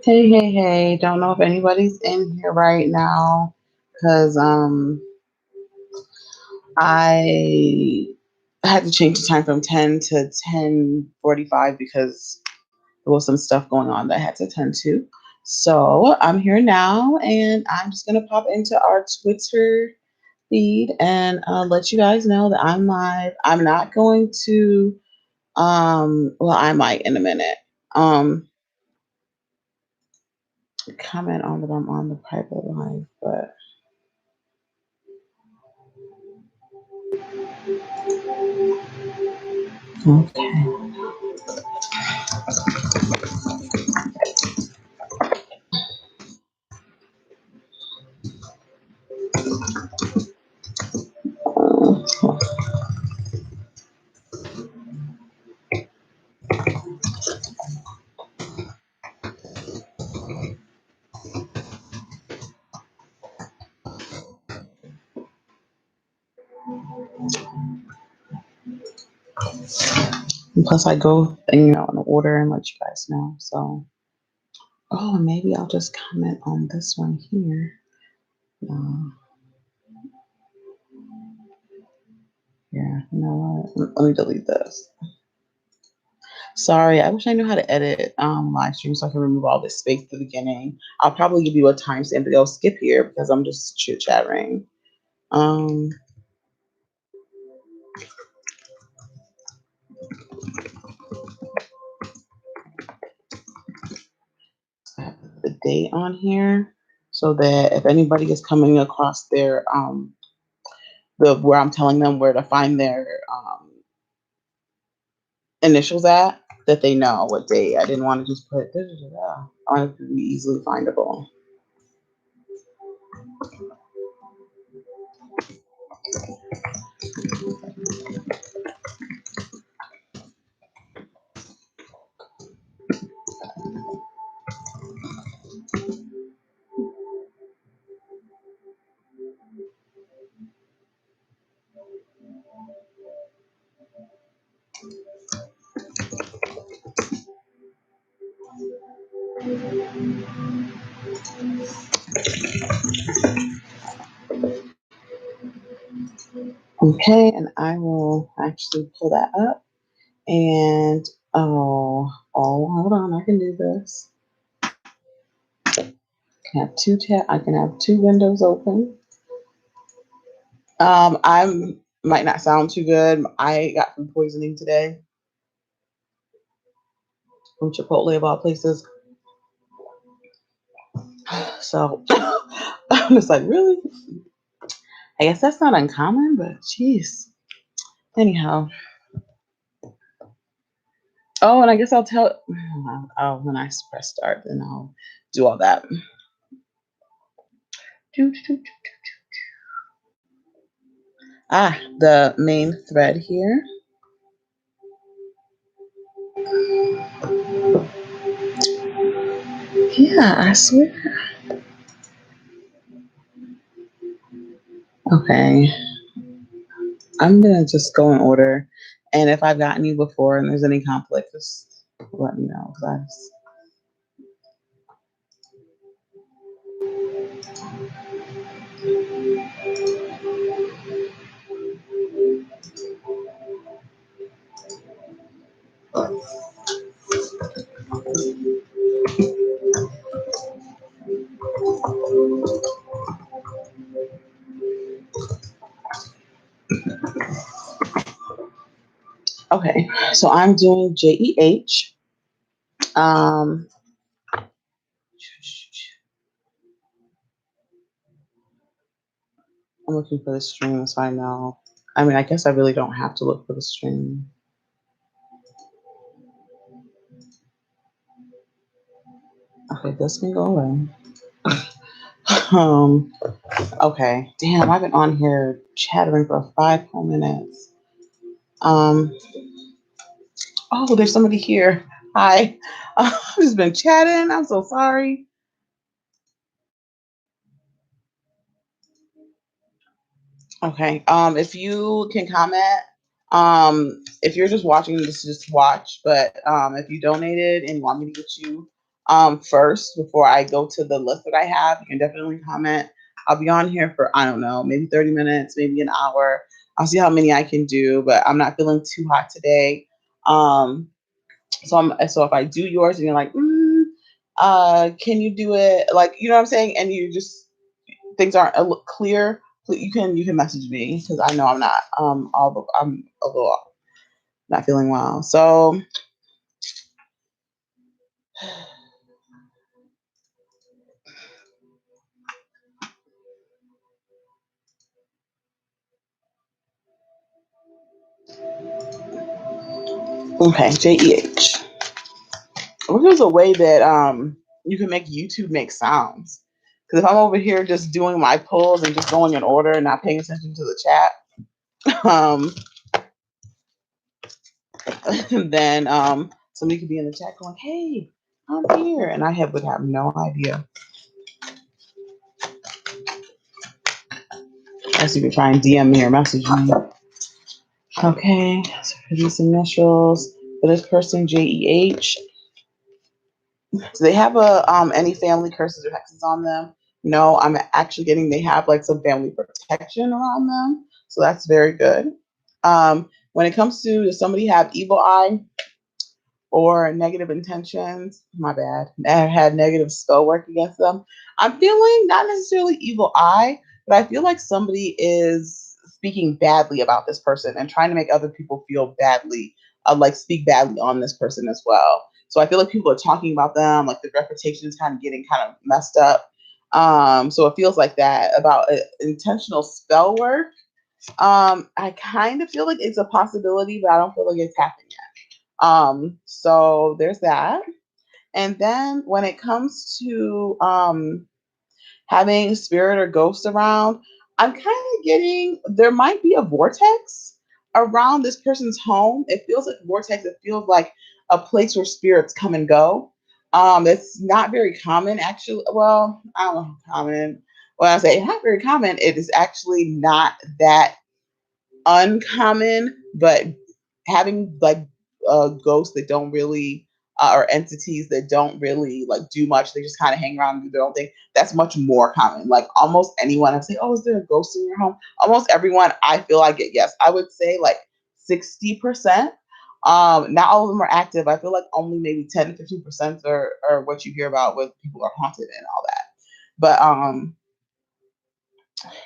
Hey, hey, hey. Don't know if anybody's in here right now because I had to change the time from 10 to 10:45 because there was some stuff going on that I had to attend to. So I'm here now and I'm just gonna pop into our Twitter feed and let you guys know that I'm live. I'm not going to well, I might in a minute. Comment on that I'm on the private line, but okay. And plus, I go, in order and let you guys know. So, oh, maybe I'll just comment on this one here. Yeah, you know what? Let me delete this. Sorry, I wish I knew how to edit live stream so I can remove all this space at the beginning. I'll probably give you a timestamp to go skip here because I'm just chit chattering. I have the date on here so that if anybody is coming across their where I'm telling them where to find their initials at, that they know what date. I didn't want to just put I wanted it to be easily findable. Okay, and I will actually pull that up. And hold on, I can do this. I can have two windows open. I might not sound too good. I got food poisoning today from Chipotle of all places. So I'm just like, really? I guess that's not uncommon, but jeez. Anyhow. Oh, and I guess I'll tell. Oh, when I press start, then I'll do all that. The main thread here. Yeah, I swear. Okay. I'm gonna just go in order, and if I've gotten you before and there's any conflict, just let me know. Okay, so I'm doing JEH. I'm looking for the stream so I know. I mean, I guess I really don't have to look for the stream. Okay, this can go away. Okay. Damn, I've been on here chattering for 5 whole minutes. Oh, there's somebody here. Hi. I've just been chatting. I'm so sorry. Okay. If you can comment, if you're just watching this, just watch. But if you donated and want me to get you first before I go to the list that I have. You can definitely comment. I'll be on here for, I don't know, maybe 30 minutes, maybe an hour. I'll see how many I can do, but I'm not feeling too hot today. So if I do yours and you're like, can you do it? Like, you know what I'm saying? And you just, things aren't clear. You can message me because I know I'm not, I'm a little not feeling well. So, okay, JEH. What is a way that you can make YouTube make sounds? Because if I'm over here just doing my pulls and just going in order and not paying attention to the chat, then somebody could be in the chat going, "Hey, I'm here," and would have no idea. Unless you could try and DM me or message me. Okay, so for these initials, for this person, JEH. Do they have any family curses or hexes on them? No, I'm actually getting they have like some family protection around them, so that's very good. When it comes to does somebody have evil eye or negative intentions? My bad. That had negative spell work against them. I'm feeling not necessarily evil eye, but I feel like somebody is speaking badly about this person and trying to make other people feel badly, like speak badly on this person as well. So I feel like people are talking about them, like the reputation is kind of getting kind of messed up. So it feels like that about intentional spell work. I kind of feel like it's a possibility, but I don't feel like it's happening yet. So there's that. And then when it comes to having spirit or ghosts around, I'm kind of getting there might be a vortex around this person's home. It feels like a vortex. It feels like a place where spirits come and go. It's not very common, actually. Well, I don't know how common. When I say not very common, it is actually not that uncommon, but having like ghosts that don't really or entities that don't really like do much, they just kind of hang around and do their own thing. That's much more common. Like almost anyone, I say, "Oh, is there a ghost in your home?" Almost everyone, I feel like it. Yes, I would say like 60%. Not all of them are active. I feel like only maybe 10 to 15% are what you hear about with people are haunted and all that. But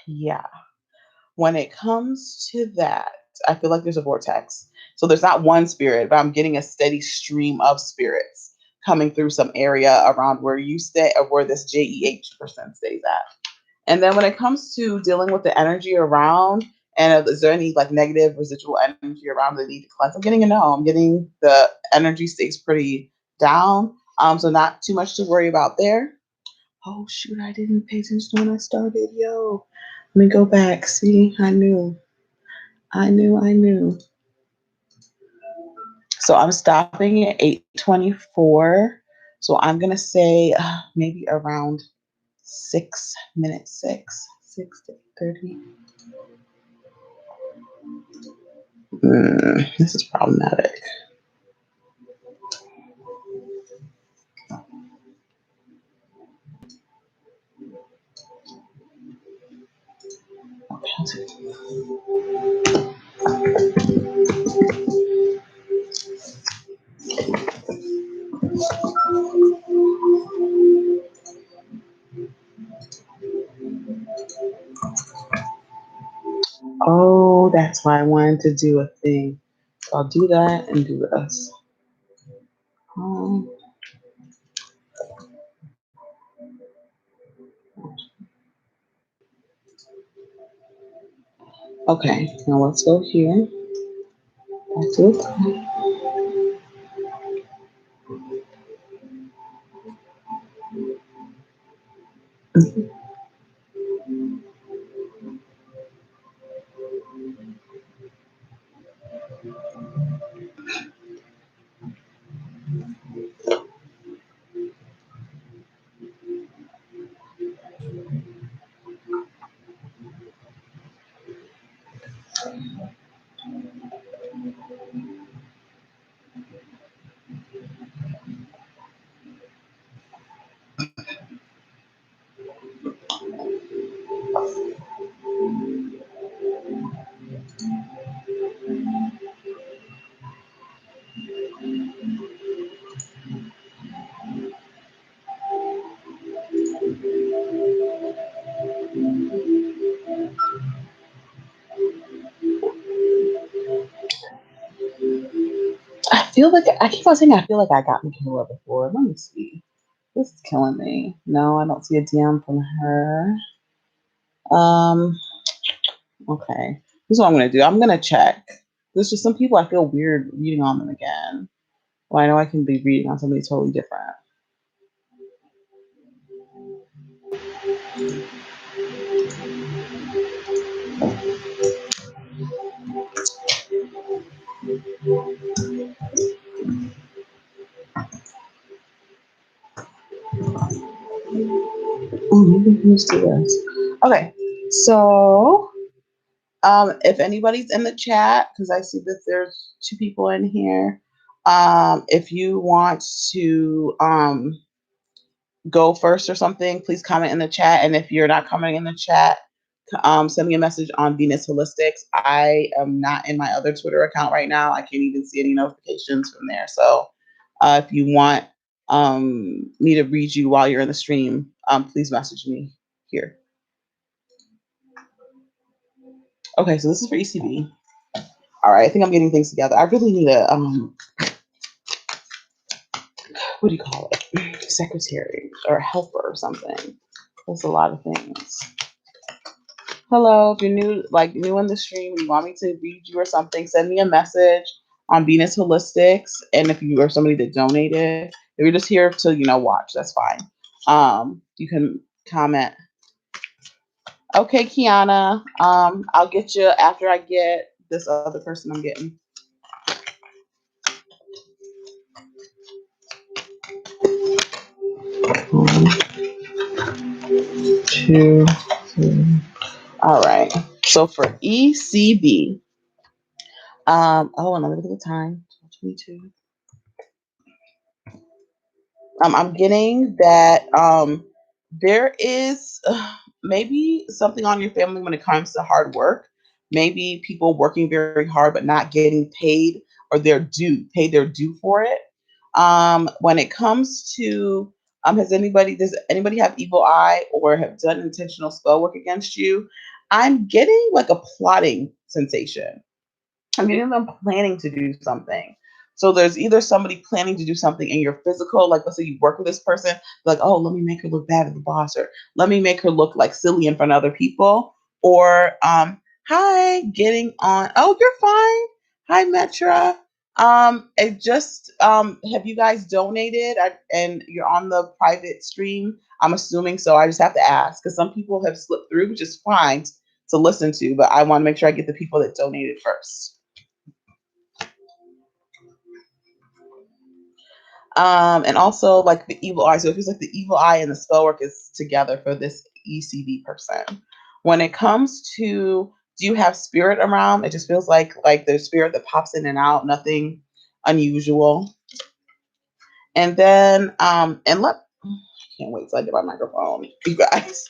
yeah. When it comes to that, I feel like there's a vortex. So there's not one spirit, but I'm getting a steady stream of spirits coming through some area around where you stay or where this JEH person stays at. And then when it comes to dealing with the energy around, and is there any like negative residual energy around that need to cleanse? I'm getting a no. I'm getting the energy stays pretty down. So not too much to worry about there. Oh shoot, I didn't pay attention when I started. Yo, let me go back. See, I knew. I knew. So I'm stopping at 8:24. So I'm gonna say maybe around 6 minutes, 6 to 30. This is problematic. Oh, that's why I wanted to do a thing. So I'll do that and do this. Um, okay, now let's go here. Back to it. I feel like I keep on saying I feel like I got Michaela before. Let me see. This is killing me. No, I don't see a DM from her. Okay. This is what I'm gonna do. I'm gonna check. There's just some people I feel weird reading on them again. Well, I know I can be reading on somebody totally different. Let's do this. Okay, so if anybody's in the chat, because I see that there's 2 people in here, if you want to go first or something, please comment in the chat. And if you're not commenting in the chat, send me a message on Venus Holistics. I am not in my other Twitter account right now. I can't even see any notifications from there. So if you want me to read you while you're in the stream, please message me here. Okay, so this is for ECB. All right, I think I'm getting things together. I really need a what do you call it? Secretary or a helper or something. That's a lot of things. Hello, if you're new in the stream, you want me to read you or something, send me a message on Venus Holistics. And if you are somebody that donated, if you're just here to, watch, that's fine. You can comment. Okay, Kiana. I'll get you after I get this other person I'm getting. 1, 2, 3. All right. So for ECB, and let me look at the time. 22. I'm getting that there is maybe something on your family when it comes to hard work. Maybe people working very hard but not getting paid or paid their due for it. When it comes to does anybody have evil eye or have done intentional spell work against you? I'm getting like a plotting sensation. I'm getting them planning to do something. So there's either somebody planning to do something in your physical, like let's say you work with this person, like, oh, let me make her look bad at the boss, or let me make her look like silly in front of other people, or hi, getting on. Oh, you're fine. Hi, Metra. It just have you guys donated and you're on the private stream? I'm assuming so. I just have to ask because some people have slipped through, which is fine to listen to, but I want to make sure I get the people that donated first. And also like the evil eye. So it feels like the evil eye and the spell work is together for this ECD person. When it comes to, do you have spirit around? It just feels like there's spirit that pops in and out, nothing unusual. And then, can't wait till I get my microphone, you guys.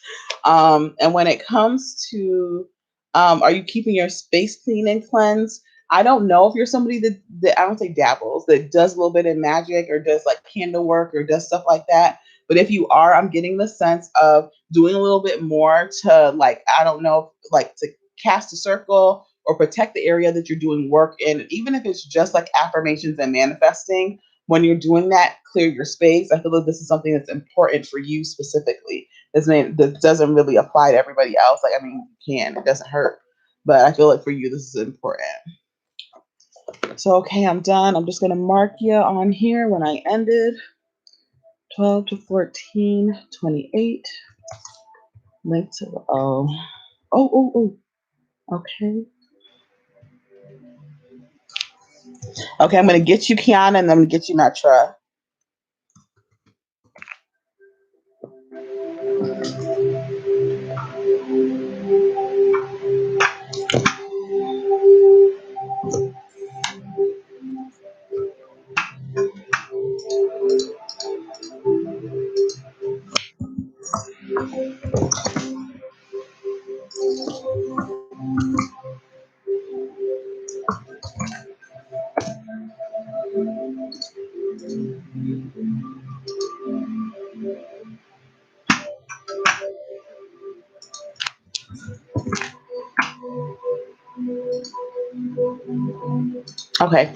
And when it comes to, are you keeping your space clean and cleansed? I don't know if you're somebody that I don't say dabbles, that does a little bit of magic or does like candle work or does stuff like that. But if you are, I'm getting the sense of doing a little bit more to like, I don't know, like to cast a circle or protect the area that you're doing work in. Even if it's just like affirmations and manifesting, when you're doing that, clear your space. I feel like this is something that's important for you specifically. That doesn't really apply to everybody else. Like, I mean, you can, it doesn't hurt. But I feel like for you, this is important. So, okay, I'm done. I'm just going to mark you on here when I ended. 12 to 14, 28. Link to the, oh. Okay. Okay, I'm going to get you Kiana and then I'm going to get you Metra. Okay.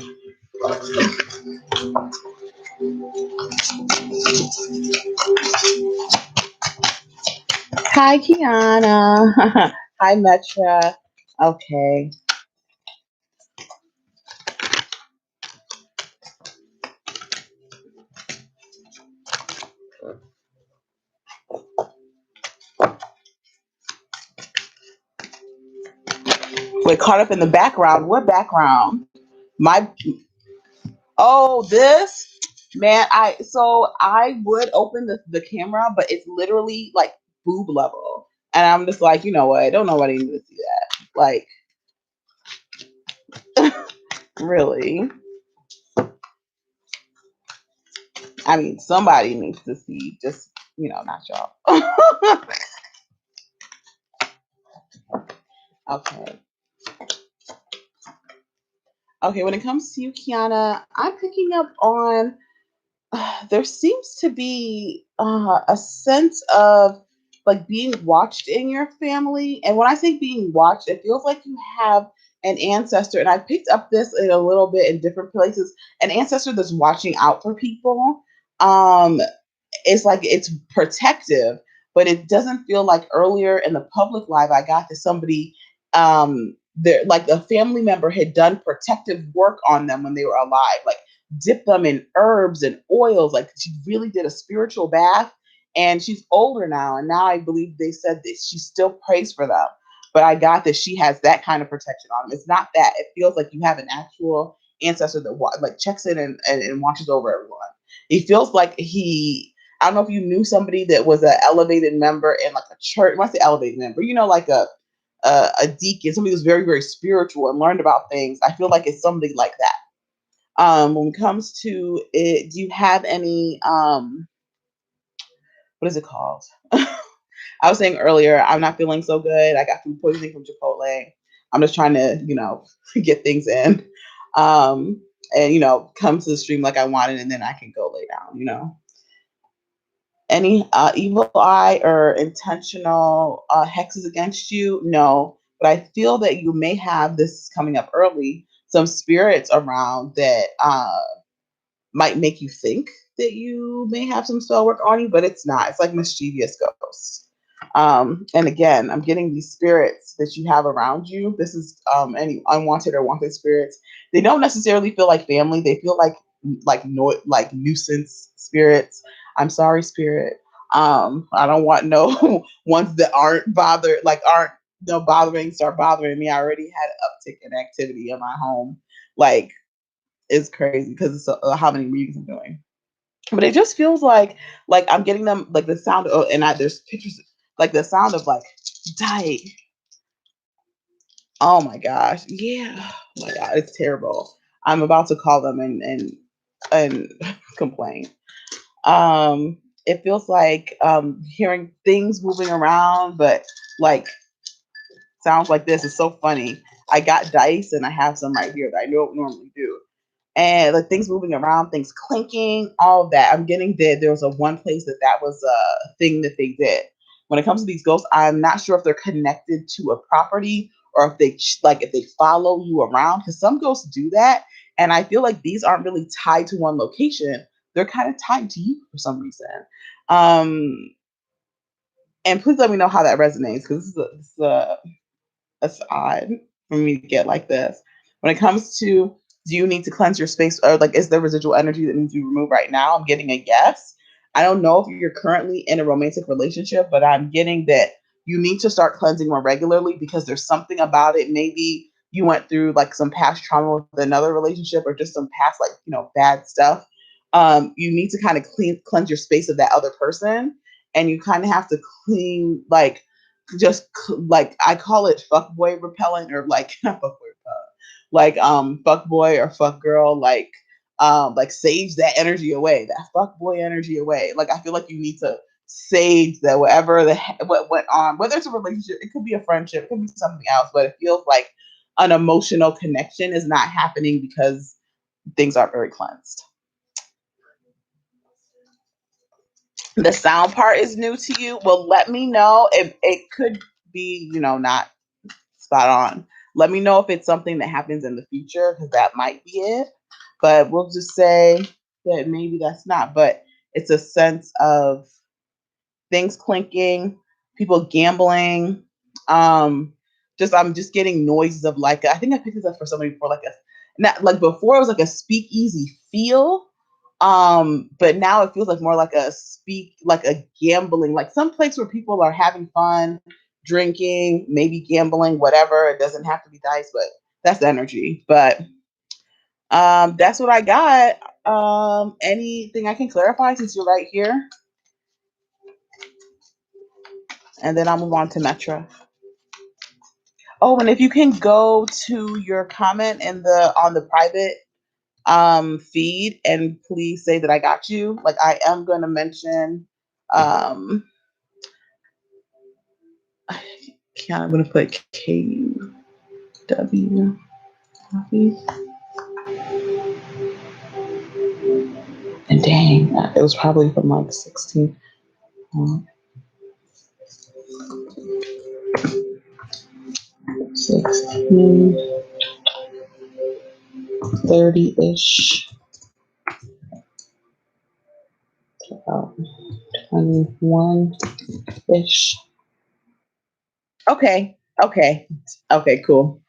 Hi, Kiana. Hi, Metra. Okay. We're caught up in the background. What background? My this man. I would open the camera, but it's literally like boob level, and I'm just like, you know what? Don't nobody need to see that. Like, really? I mean, somebody needs to see. Just not y'all. Okay. Okay. When it comes to you, Kiana, I'm picking up on there seems to be a sense of like being watched in your family. And when I say being watched, it feels like you have an ancestor, and I picked up this in a little bit in different places, an ancestor that's watching out for people. Um, it's like it's protective, but it doesn't feel like earlier in the public life I got to somebody there like a family member had done protective work on them when they were alive, like dip them in herbs and oils, like she really did a spiritual bath. And she's older now, and now I believe they said that she still prays for them. But I got that she has that kind of protection on them. It's not that. It feels like you have an actual ancestor that like checks in and watches over everyone. It feels like I don't know if you knew somebody that was an elevated member in like a church. When I say elevated member, like a deacon, somebody who's very, very spiritual and learned about things. I feel like it's somebody like that. When it comes to it, do you have any what is it called? I was saying earlier, I'm not feeling so good. I got food poisoning from Chipotle. I'm just trying to, get things in. And come to the stream like I wanted, and then I can go lay down. Any evil eye or intentional hexes against you? No, but I feel that you may have this coming up early. Some spirits around that might make you think that you may have some spell work on you, but it's not. It's like mischievous ghosts. And again, I'm getting these spirits that you have around you. This is any unwanted or wanted spirits. They don't necessarily feel like family. They feel like nuisance spirits. I'm sorry, spirit. I don't want no ones that aren't bothered, like aren't start bothering me. I already had an uptick in activity in my home. Like, it's crazy because it's how many readings I'm doing. But it just feels like I'm getting them like the sound of, and there's pictures like the sound of like die. Oh my gosh, yeah. Oh my god, it's terrible. I'm about to call them and complain. It feels like hearing things moving around, but like sounds like this is so funny. I got dice and I have some right here that I don't normally do. And like things moving around, things clinking, all of that. I'm getting that there was a one place that was a thing that they did. When it comes to these ghosts, I'm not sure if they're connected to a property or if they follow you around, because some ghosts do that. And I feel like these aren't really tied to one location. They're kind of tied to you for some reason. And please let me know how that resonates, because that's odd for me to get like this. When it comes to, do you need to cleanse your space, or like is there residual energy that needs to be removed right now? I'm getting a yes. I don't know if you're currently in a romantic relationship, but I'm getting that you need to start cleansing more regularly, because there's something about it. Maybe you went through like some past trauma with another relationship, or just some past bad stuff. You need to kind of cleanse your space of that other person, and you kind of have to clean just like I call it fuckboy repellent, or like not fuckboy repellent, like fuckboy or fuck girl, like sage that energy away, that fuckboy energy away. Like I feel like you need to sage that whatever what went on, whether it's a relationship, it could be a friendship, it could be something else, but it feels like an emotional connection is not happening because things aren't very cleansed. the sound part is new to you, well, let me know. If it could be, not spot on. Let me know if it's something that happens in the future, because that might be it. But we'll just say that maybe that's not. But it's a sense of things clinking, people gambling. I'm just getting noises of like, I think I picked this up for somebody before, like a, not like before it was like a speakeasy feel. But now it feels like more like like a gambling, like some place where people are having fun, drinking, maybe gambling, whatever. It doesn't have to be dice, but that's the energy. But that's what I got. Anything I can clarify since you're right here? And then I'll move on to Metra. Oh, and if you can go to your comment in the on the private feed and please say that I got you. Like I am gonna mention I'm gonna put KUW coffee. And dang, it was probably from like 16. 16, 30-ish, about 21-ish. Okay, okay, okay, cool.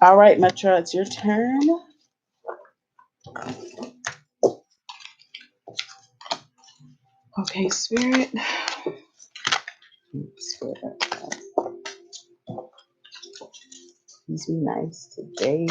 All right, Metro, it's your turn. Okay, Spirit. Spirit. Please be nice today.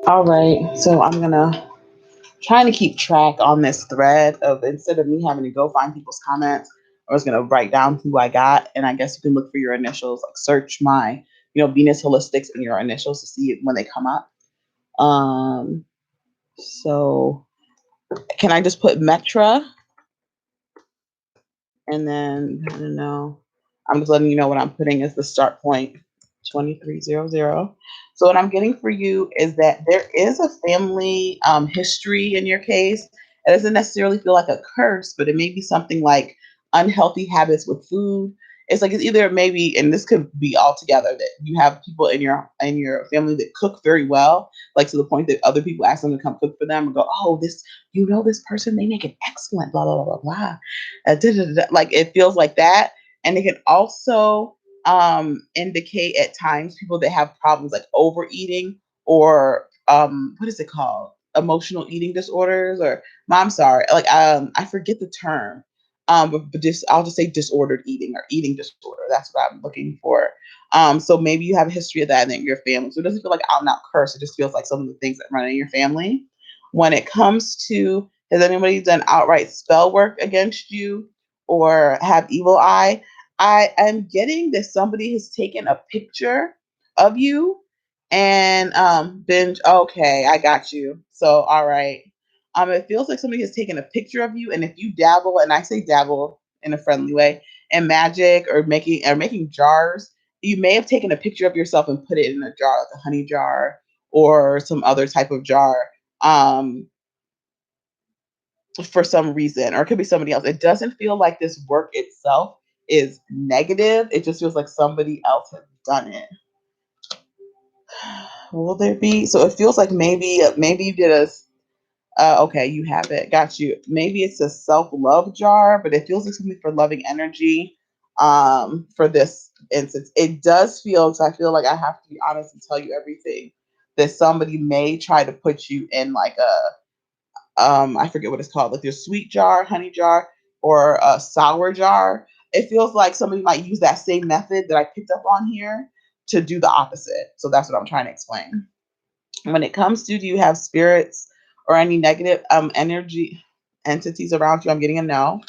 All right, so I'm gonna trying to keep track on this thread of, instead of me having to go find people's comments, I was gonna write down who I got, and I guess you can look for your initials, like search my, Venus Holistics and your initials to see it when they come up. So can I just put Metra, and then I don't know. I'm just letting you know what I'm putting as the start point, 2300. So what I'm getting for you is that there is a family history in your case. It doesn't necessarily feel like a curse, but it may be something like unhealthy habits with food. It's either maybe, and this could be all together, that you have people in your family that cook very well, like to the point that other people ask them to come cook for them and go, oh, this person, they make it excellent, blah blah blah blah blah. Like it feels like that, and it can also indicate at times people that have problems like overeating or what is it called, emotional eating disorders, or I'm sorry, like I forget the term, but just I'll just say disordered eating or eating disorder. That's what I'm looking for. So maybe you have a history of that in your family, so it doesn't feel like out and out curse. It just feels like some of the things that run in your family. When it comes to, has anybody done outright spell work against you or have evil eye? I am getting that somebody has taken a picture of you and binge. Okay, I got you. So all right. It feels like somebody has taken a picture of you, and if you dabble, and I say dabble in a friendly way, in magic or making jars, you may have taken a picture of yourself and put it in a jar, like a honey jar or some other type of jar. Um, for some reason, or it could be somebody else. It doesn't feel like this work itself is negative. It just feels like somebody else has done it. Will there be? So it feels like maybe you did a. Okay, you have it. Got you. Maybe it's a self-love jar, but it feels like something for loving energy. For this instance, it does feel. Because I feel like I have to be honest and tell you everything. That somebody may try to put you in like a I forget what it's called, like your sweet jar, honey jar, or a sour jar. It feels like somebody might use that same method that I picked up on here to do the opposite. So that's what I'm trying to explain. When it comes to, do you have spirits or any negative energy entities around you? I'm getting a no.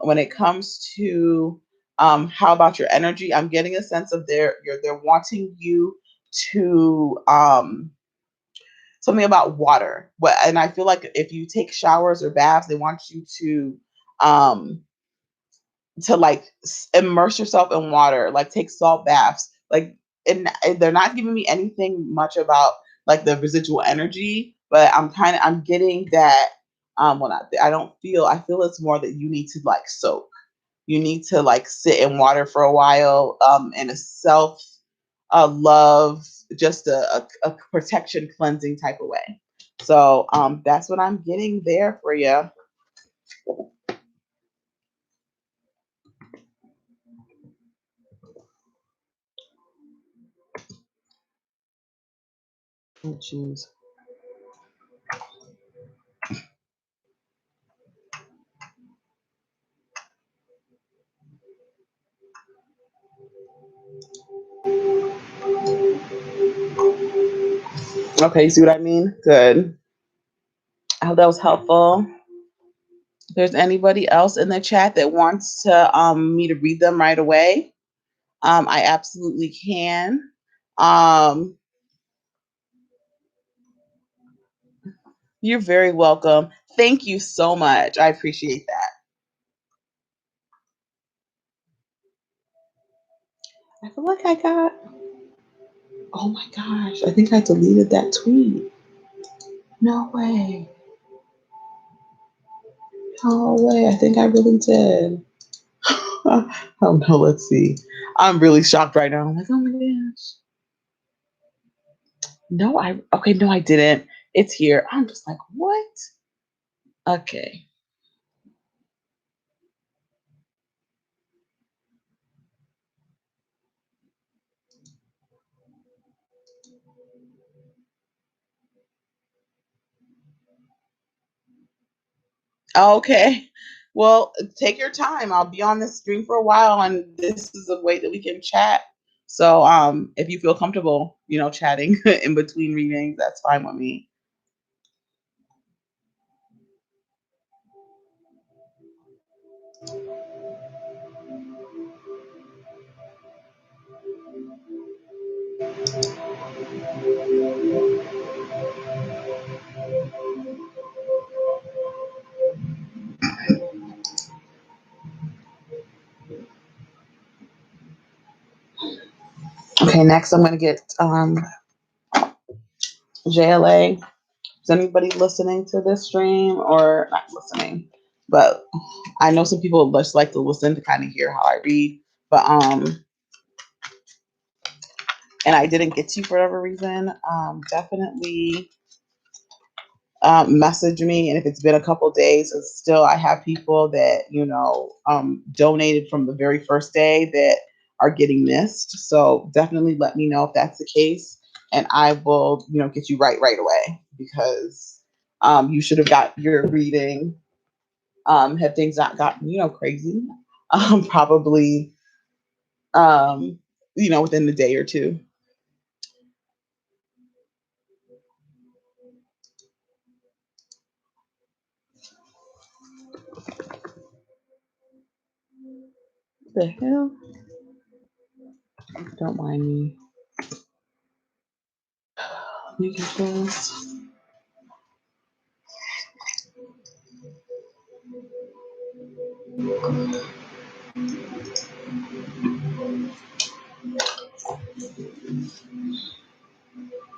When it comes to how about your energy, I'm getting a sense of they're wanting you to something about water. And I feel like if you take showers or baths, they want you um to like immerse yourself in water, like take salt baths, like, and they're not giving me anything much about like the residual energy, but I'm getting that well, not, I feel it's more that you need to like soak. You need to like sit in water for a while, in a self love, just a protection cleansing type of way. So that's what I'm getting there for you. Oh, jeez. Okay, you see what I mean? Good. I hope that was helpful. If there's anybody else in the chat that wants to me to read them right away, I absolutely can. Um, you're very welcome. Thank you so much. I appreciate that. I feel like I got. Oh my gosh! I think I deleted that tweet. No way. No way. I think I really did. Oh no. Let's see. I'm really shocked right now. I'm like, oh my gosh. No, okay. No, I didn't. It's here. I'm just like, what? Okay. Okay. Well, take your time. I'll be on this stream for a while, and this is a way that we can chat. So, if you feel comfortable, chatting in between readings, that's fine with me. Okay. Next, I'm gonna get JLA. Is anybody listening to this stream or not listening? But I know some people just like to listen to kind of hear how I read. But and I didn't get to you for whatever reason. Definitely message me, and if it's been a couple days, it's still, I have people that donated from the very first day that are getting missed. So definitely let me know if that's the case, and I will get you right away, because you should have got your reading, had things not gotten crazy, probably within the day or two. What the hell? Don't mind me. Let me get this.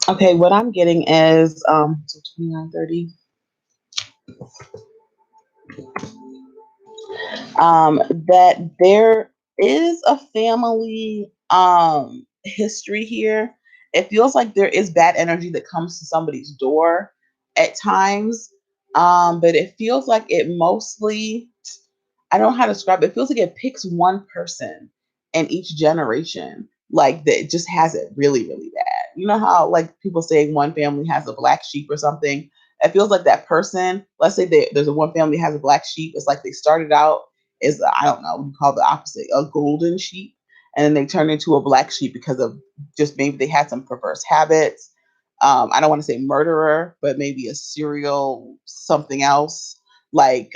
Okay, what I'm getting is so 29:30. That there is a family history here. It feels like there is bad energy that comes to somebody's door at times. But it feels like it mostly, I don't know how to describe it. It feels like it picks one person in each generation, like that just has it really, really bad. You know how like people say one family has a black sheep or something? It feels like that person, let's say there's a one family has a black sheep. It's like they started out as, I don't know, we call the opposite, a golden sheep. And then they turned into a black sheep because of just maybe they had some perverse habits. I don't want to say murderer, but maybe a serial something else, like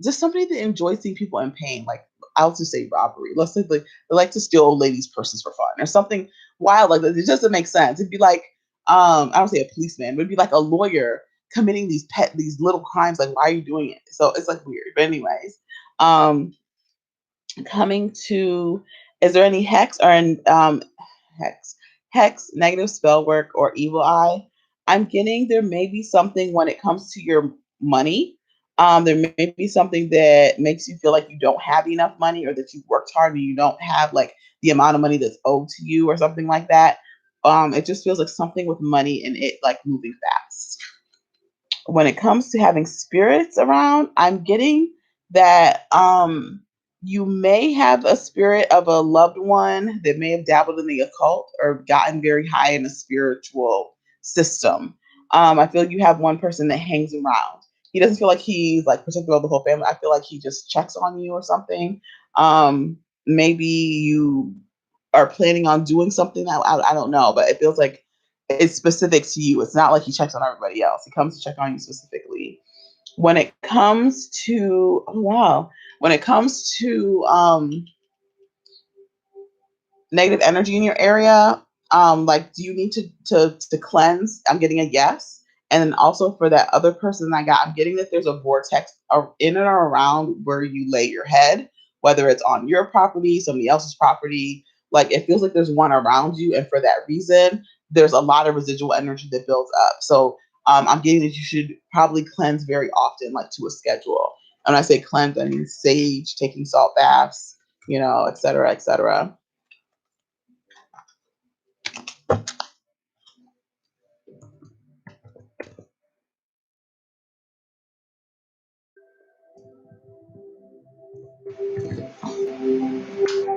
just somebody that enjoys seeing people in pain. Like I'll just say robbery. Let's say they like to steal old ladies' purses for fun or something wild like that. It just doesn't make sense. It'd be like I don't say a policeman, but it'd be like a lawyer committing these little crimes. Like why are you doing it? So it's like weird. But anyways, um, coming to, is there any hex or hex negative spell work or evil eye? I'm getting there may be something when it comes to your money. There may be something that makes you feel like you don't have enough money, or that you worked hard and you don't have like the amount of money that's owed to you or something like that. It just feels like something with money and it like moving fast. When it comes to having spirits around, I'm getting that you may have a spirit of a loved one that may have dabbled in the occult or gotten very high in a spiritual system. I feel you have one person that hangs around. He doesn't feel like he's like protective of the whole family. I feel like he just checks on you or something. Maybe you are planning on doing something. I don't know, but it feels like it's specific to you. It's not like he checks on everybody else. He comes to check on you specifically. When it comes to, oh wow, when it comes to negative energy in your area, like do you need to cleanse? I'm getting a yes. And then also for that other person I got, I'm getting that there's a vortex in and around where you lay your head, whether it's on your property, somebody else's property. Like it feels like there's one around you, and for that reason there's a lot of residual energy that builds up. So I'm getting that you should probably cleanse very often, like to a schedule. And when I say cleanse, I mean sage, taking salt baths, et cetera, et cetera.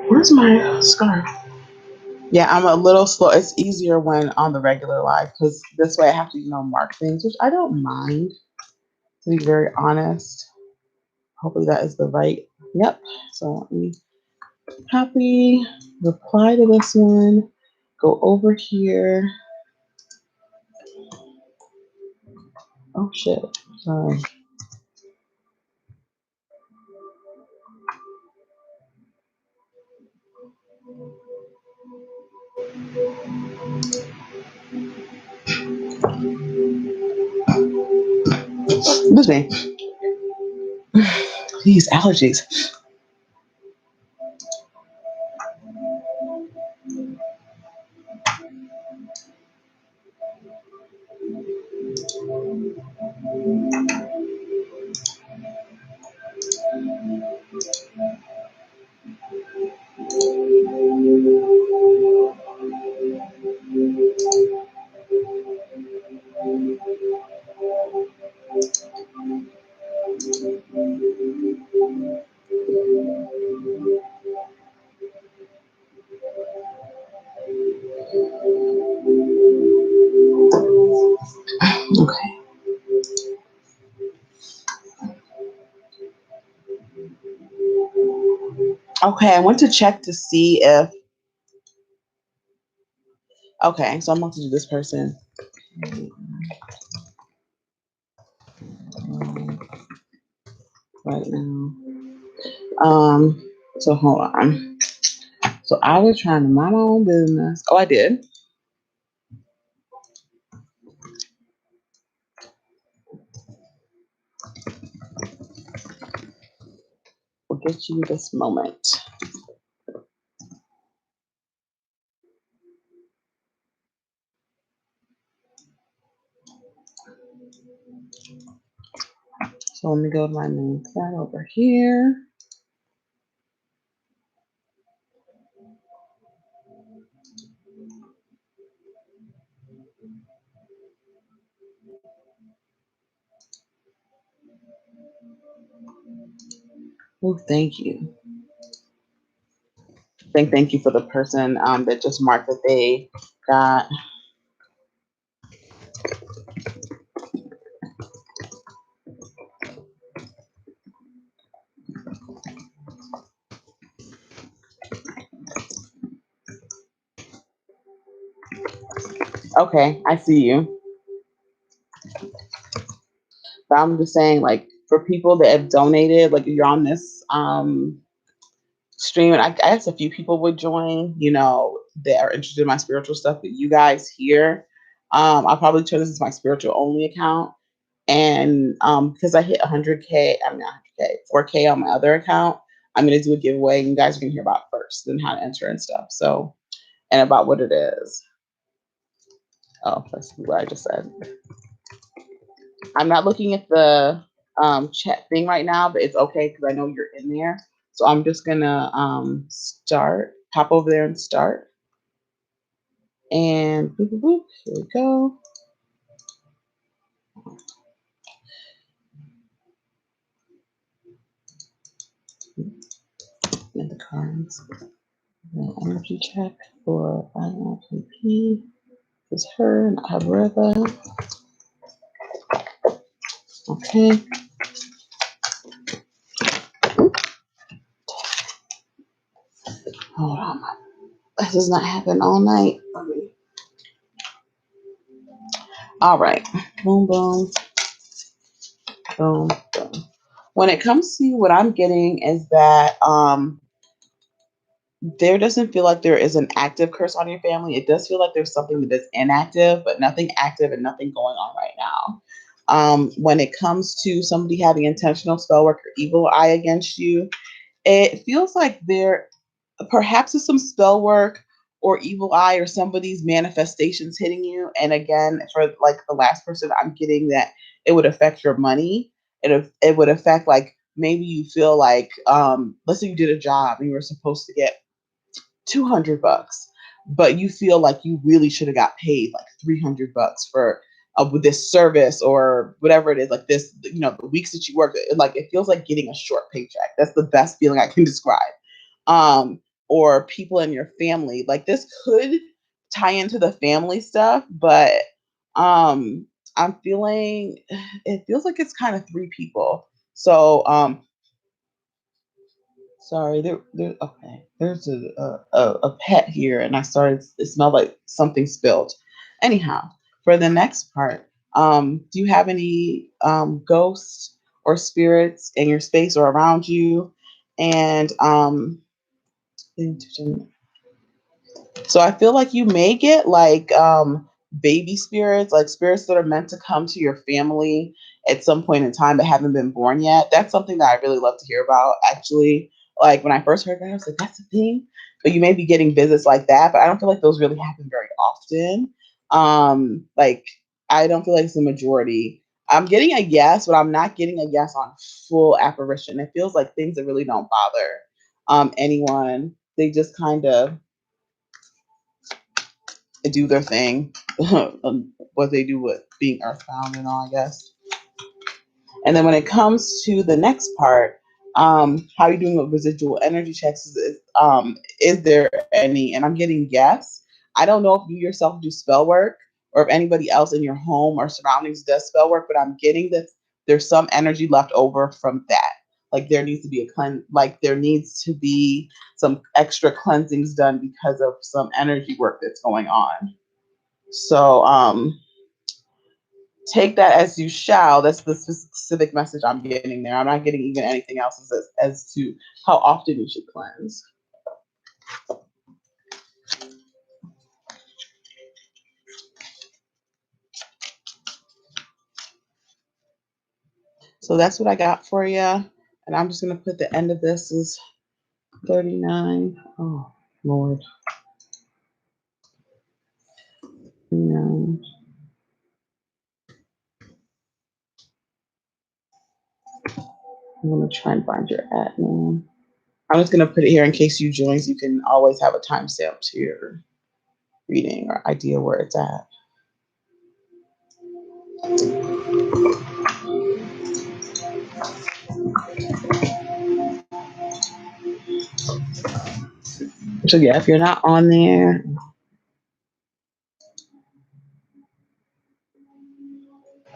Where's my scarf? Yeah, I'm a little slow. It's easier when on the regular live because this way I have to, mark things, which I don't mind, to be very honest. Hopefully that is the right. Yep. So let me copy, reply to this one, go over here. Oh shit. Sorry. Excuse me. These allergies. Okay. Okay, I went to check to see if. Okay, so I'm going to do this person. Right now. So hold on. So I was trying to mind my own business. Oh, I did. We'll get you this moment. So let me go to my main side over here. Oh, thank you. Thank you for the person that just marked that they got. Okay, I see you. But I'm just saying, like, for people that have donated, like, if you're on this stream, and I guess a few people would join, you know, that are interested in my spiritual stuff, but you guys here, I'll probably turn this into my spiritual only account. And because I hit 100K, I'm not 100K, 4K on my other account, I'm going to do a giveaway, and you guys are going to hear about it first and how to enter and stuff. So, and about what it is. Oh, that's what I just said. I'm not looking at the chat thing right now, but it's okay because I know you're in there. So I'm just gonna hop over there and start. And boop, boop, boop, here we go. And the cards. The energy check for ILPP is her, not her brother. Okay. Hold on. That does not happen all night. All right. Boom, boom, boom, boom. When it comes to what I'm getting is that there doesn't feel like there is an active curse on your family. It does feel like there's something that is inactive, but nothing active and nothing going on right now. When it comes to somebody having intentional spell work or evil eye against you, it feels like there perhaps is some spell work or evil eye or somebody's manifestations hitting you. And again, for like the last person, I'm getting that it would affect your money. It would affect, like, maybe you feel like, let's say you did a job and you were supposed to get $200, but you feel like you really should have got paid like $300 for with this service or whatever it is, like this, you know, the weeks that you work, like it feels like getting a short paycheck. That's the best feeling I can describe. Or people in your family, like this could tie into the family stuff, but I'm feeling, it feels like it's kind of three people. So sorry, okay. There's a pet here, and it smelled like something spilled. Anyhow, for the next part, do you have any ghosts or spirits in your space or around you? And so I feel like you may get like baby spirits, like spirits that are meant to come to your family at some point in time but haven't been born yet. That's something that I really love to hear about, actually. Like when I first heard that, I was like, that's a thing. But you may be getting visits like that, but I don't feel like those really happen very often. Like I don't feel like it's the majority. I'm getting a yes, but I'm not getting a yes on full apparition. It feels like things that really don't bother anyone. They just kind of do their thing, what they do with being earthbound and all, I guess. And then when it comes to the next part, how are you doing with residual energy checks? Is there any? And I'm getting yes. I don't know if you yourself do spell work or if anybody else in your home or surroundings does spell work, but I'm getting that there's some energy left over from that. Like there needs to be there needs to be some extra cleansings done because of some energy work that's going on. So take that as you shall. That's the specific message I'm getting there. I'm not getting even anything else as to how often you should cleanse. So that's what I got for you. And I'm just going to put the end of this is 39. Oh, Lord. 39. I'm going to try and find your admin. I'm just going to put it here in case you join, so you can always have a timestamp to your reading or idea where it's at. So yeah, if you're not on there,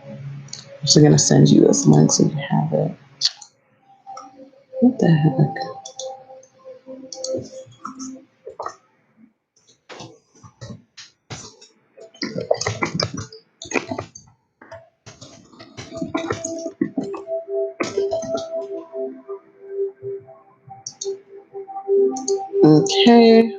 I'm just going to send you this link so you have it. What the heck? Okay.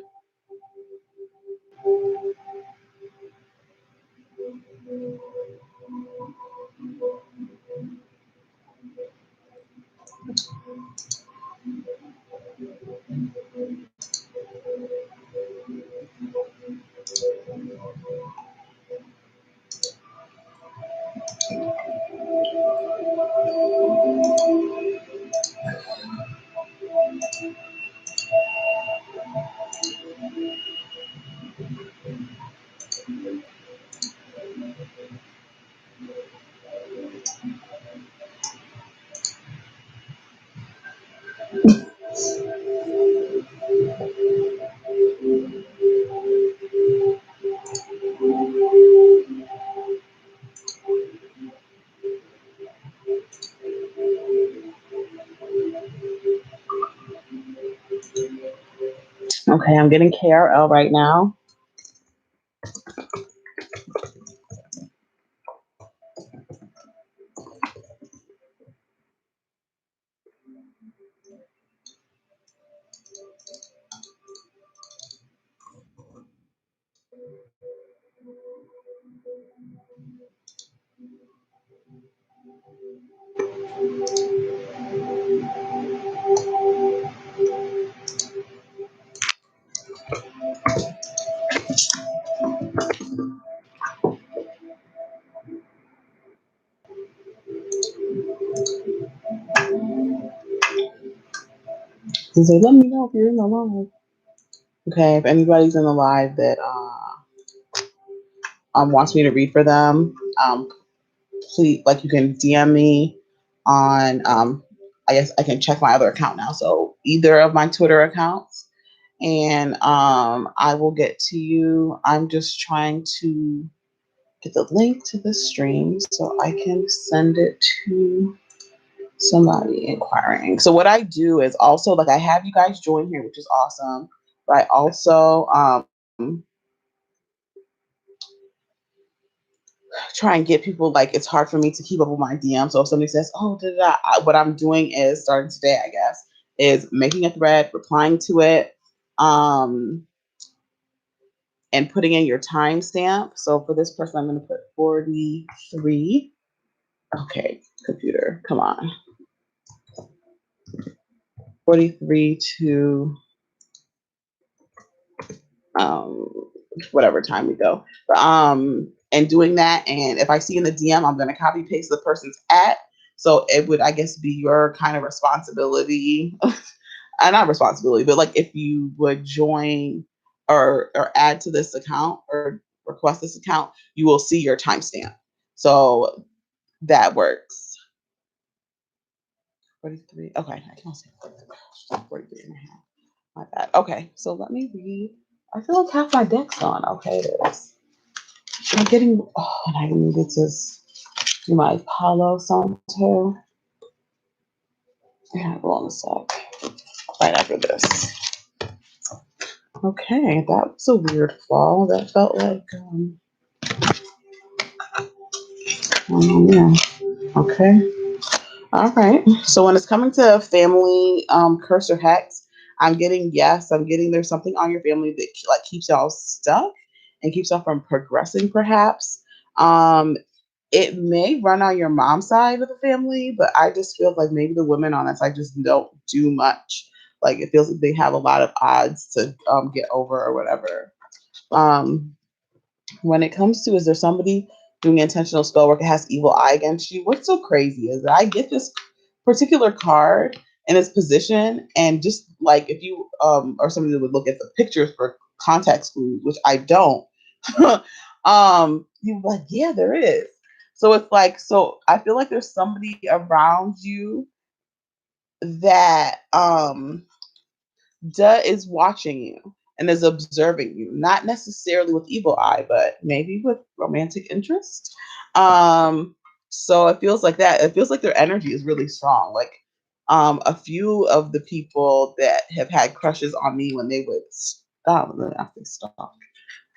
Okay, I'm getting KRL right now. So let me know if you're in the live. Okay, if anybody's in the live that wants me to read for them, please, like, you can DM me on I guess I can check my other account now. So either of my Twitter accounts, and I will get to you. I'm just trying to get the link to the stream so I can send it to somebody inquiring. So what I do is also, like, I have you guys join here, which is awesome. But I also try and get people, like, it's hard for me to keep up with my DM. So if somebody says, "Oh, what I'm doing is starting today, I guess, is making a thread, replying to it, and putting in your timestamp. So for this person, I'm going to put 43. Okay, computer, come on. 43 to whatever time we go. And doing that, and if I see in the DM, I'm going to copy paste the person's @ so it would, I guess, be your kind of responsibility, not responsibility, but like if you would join or add to this account or request this account, you will see your timestamp. So that works. 43. Okay, I can't say 43 and a half. My bad. Okay, so let me read. I feel like half my deck's on. Okay, it is. I'm getting. Oh, and I needed to do my Palo Santo. Yeah, hold on a sec. Right after this. Okay, that was a weird fall. That felt like. Yeah. Okay. All right. So when it's coming to family curse or hex, I'm getting yes. I'm getting there's something on your family that like keeps y'all stuck and keeps y'all from progressing. Perhaps it may run on your mom's side of the family, but I just feel like maybe the women on that side just don't do much. Like it feels like they have a lot of odds to get over or whatever. When it comes to, is there somebody doing intentional spell work that has evil eye against you? What's so crazy is that I get this particular card in its position, and just like if you or somebody that would look at the pictures for context clues, which I don't, you're like, yeah, there is. So it's like, so I feel like there's somebody around you that is watching you and is observing you, not necessarily with evil eye, but maybe with romantic interest. So it feels like that. It feels like their energy is really strong. Like a few of the people that have had crushes on me when they would stop,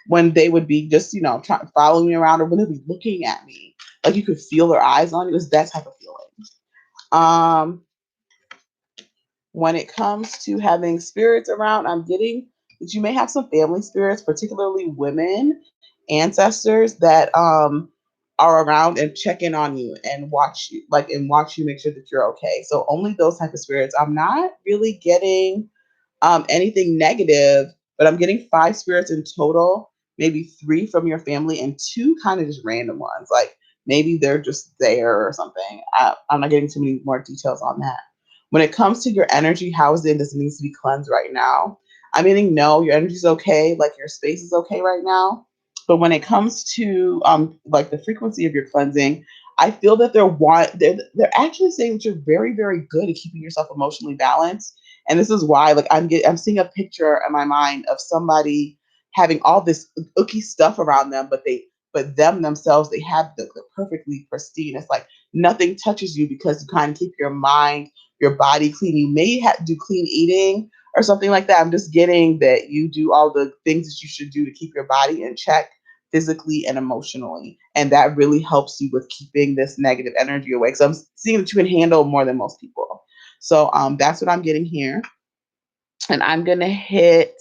when they would be just, trying following me around, or when they'd be looking at me, like you could feel their eyes on you. It was that type of feeling. Um, When it comes to having spirits around, I'm getting that you may have some family spirits, particularly women, ancestors that are around and check in on you and watch you, watch you make sure that you're okay. So only those type of spirits. I'm not really getting anything negative, but I'm getting 5 spirits in total, maybe 3 from your family and 2 kind of just random ones. Like maybe they're just there or something. I'm not getting too many more details on that. When it comes to your energy, how is it? Does it need to be cleansed right now? I'm meaning no, your energy's okay, like your space is okay right now. But when it comes to like the frequency of your cleansing, I feel that they're actually saying that you're very, very good at keeping yourself emotionally balanced. And this is why, like, I'm seeing a picture in my mind of somebody having all this ooky stuff around them, but them themselves, they have the perfectly pristine. It's like nothing touches you because you kind of keep your mind, your body clean. You may have to do clean eating or something like that. I'm just getting that you do all the things that you should do to keep your body in check physically and emotionally. And that really helps you with keeping this negative energy away. So I'm seeing that you can handle more than most people. So that's what I'm getting here. And I'm going to hit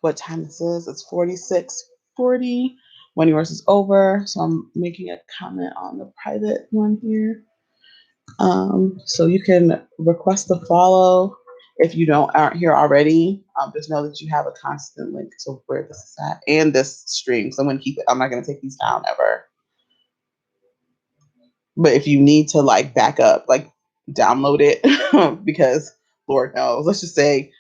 what time this is. It's 46:40 when yours is over. So I'm making a comment on the private one here. So you can request to follow if you aren't here already. Just know that you have a constant link to where this is at and this stream. So I'm going to keep it. I'm not going to take these down ever. But if you need to like back up, like download it because Lord knows, let's just say,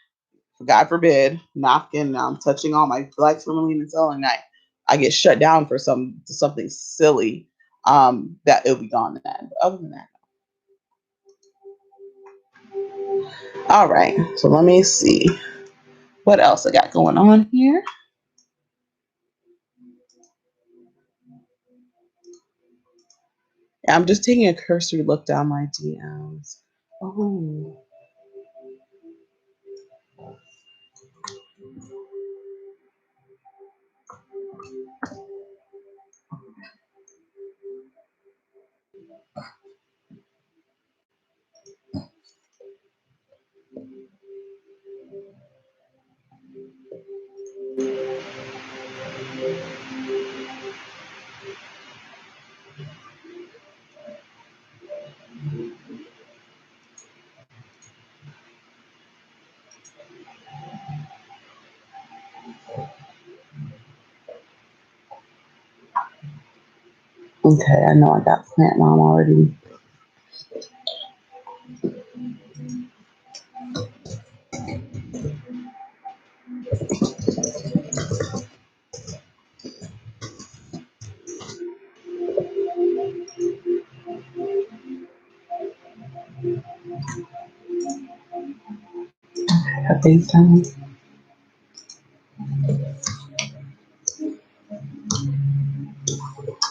God forbid, knocking, touching all my black tourmaline and selenite, I get shut down for something silly, that it'll be gone then. But other than that, all right. So let me see what else I got going on here. I'm just taking a cursory look down my DMs. Oh. Okay, I know I got Plant Mom already. At FaceTime.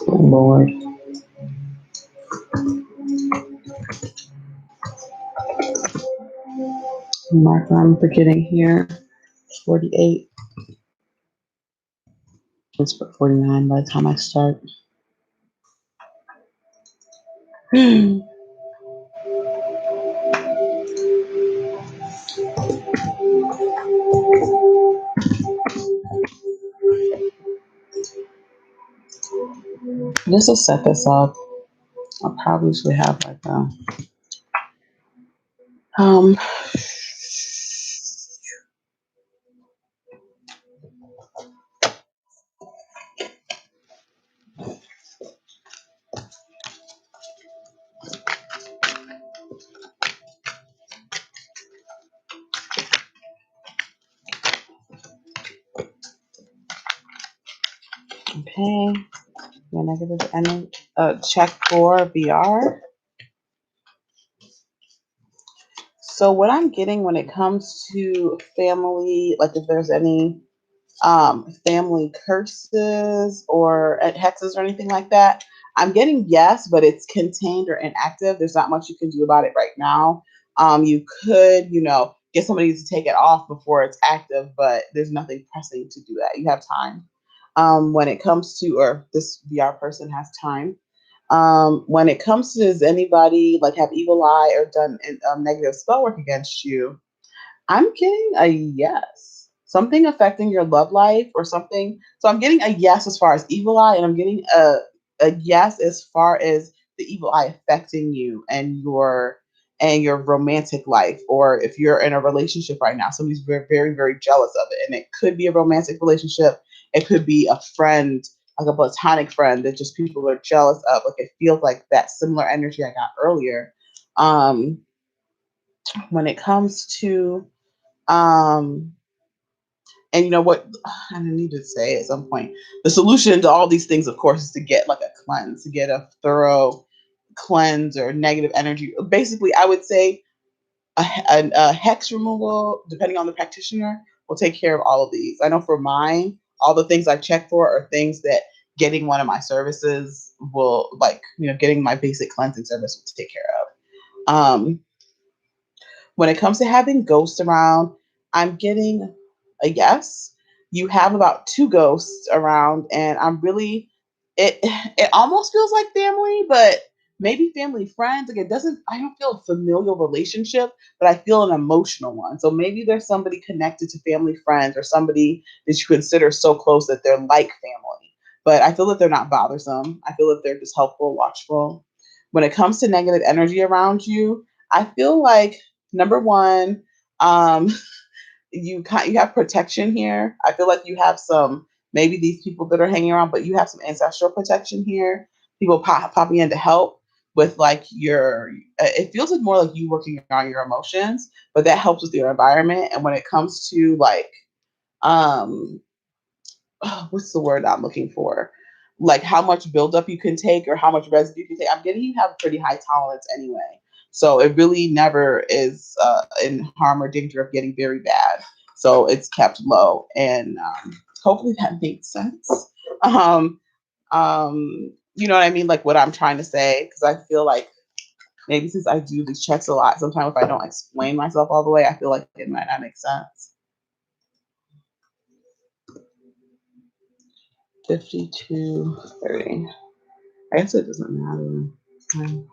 Oh, Lord. Mark, I'm forgetting here. 48. Let's put 49 by the time I start. Just to set this up, I probably should have like um okay. Your negative energy check for VR. So what I'm getting when it comes to family, like if there's any family curses or hexes or anything like that, I'm getting yes, but it's contained or inactive. There's not much you can do about it right now. You could, get somebody to take it off before it's active, but there's nothing pressing to do that. You have time. When it comes to, or this VR person has time. When it comes to, does anybody like have evil eye or done negative spell work against you? I'm getting a yes. Something affecting your love life or something. So I'm getting a yes as far as evil eye, and I'm getting a yes as far as the evil eye affecting you and your romantic life, or if you're in a relationship right now, somebody's very, very, very jealous of it. And it could be a romantic relationship, it could be a friend, like a platonic friend that just people are jealous of. Like it feels like that similar energy I got earlier. Um, when it comes to um, and you know what? I need to say at some point, the solution to all these things, of course, is to get like a cleanse, to get a thorough cleanse or negative energy. Basically, I would say a hex removal, depending on the practitioner, will take care of all of these. I know for mine, all the things I check for are things that getting one of my services will, like, getting my basic cleansing service will take care of. When it comes to having ghosts around, I'm getting a yes. You have about two ghosts around, and I'm really it almost feels like family, but maybe family friends. Like it doesn't, I don't feel a familial relationship, but I feel an emotional one. So maybe there's somebody connected to family friends or somebody that you consider so close that they're like family. But I feel that they're not bothersome. I feel that they're just helpful, watchful. When it comes to negative energy around you, I feel like number one, um, you have protection here. I feel like you have some, maybe these people that are hanging around, but you have some ancestral protection here. People popping in to help with like your. It feels like more like you working on your emotions, but that helps with your environment. And when it comes to like, um, what's the word I'm looking for? Like how much buildup you can take or how much residue you can take. I'm getting you have a pretty high tolerance anyway. So it really never is in harm or danger of getting very bad. So it's kept low. And hopefully that makes sense. Um, you know what I mean? Like what I'm trying to say, because I feel like maybe since I do these checks a lot, sometimes if I don't explain myself all the way, I feel like it might not make sense. 52:30. I guess it doesn't matter. Um,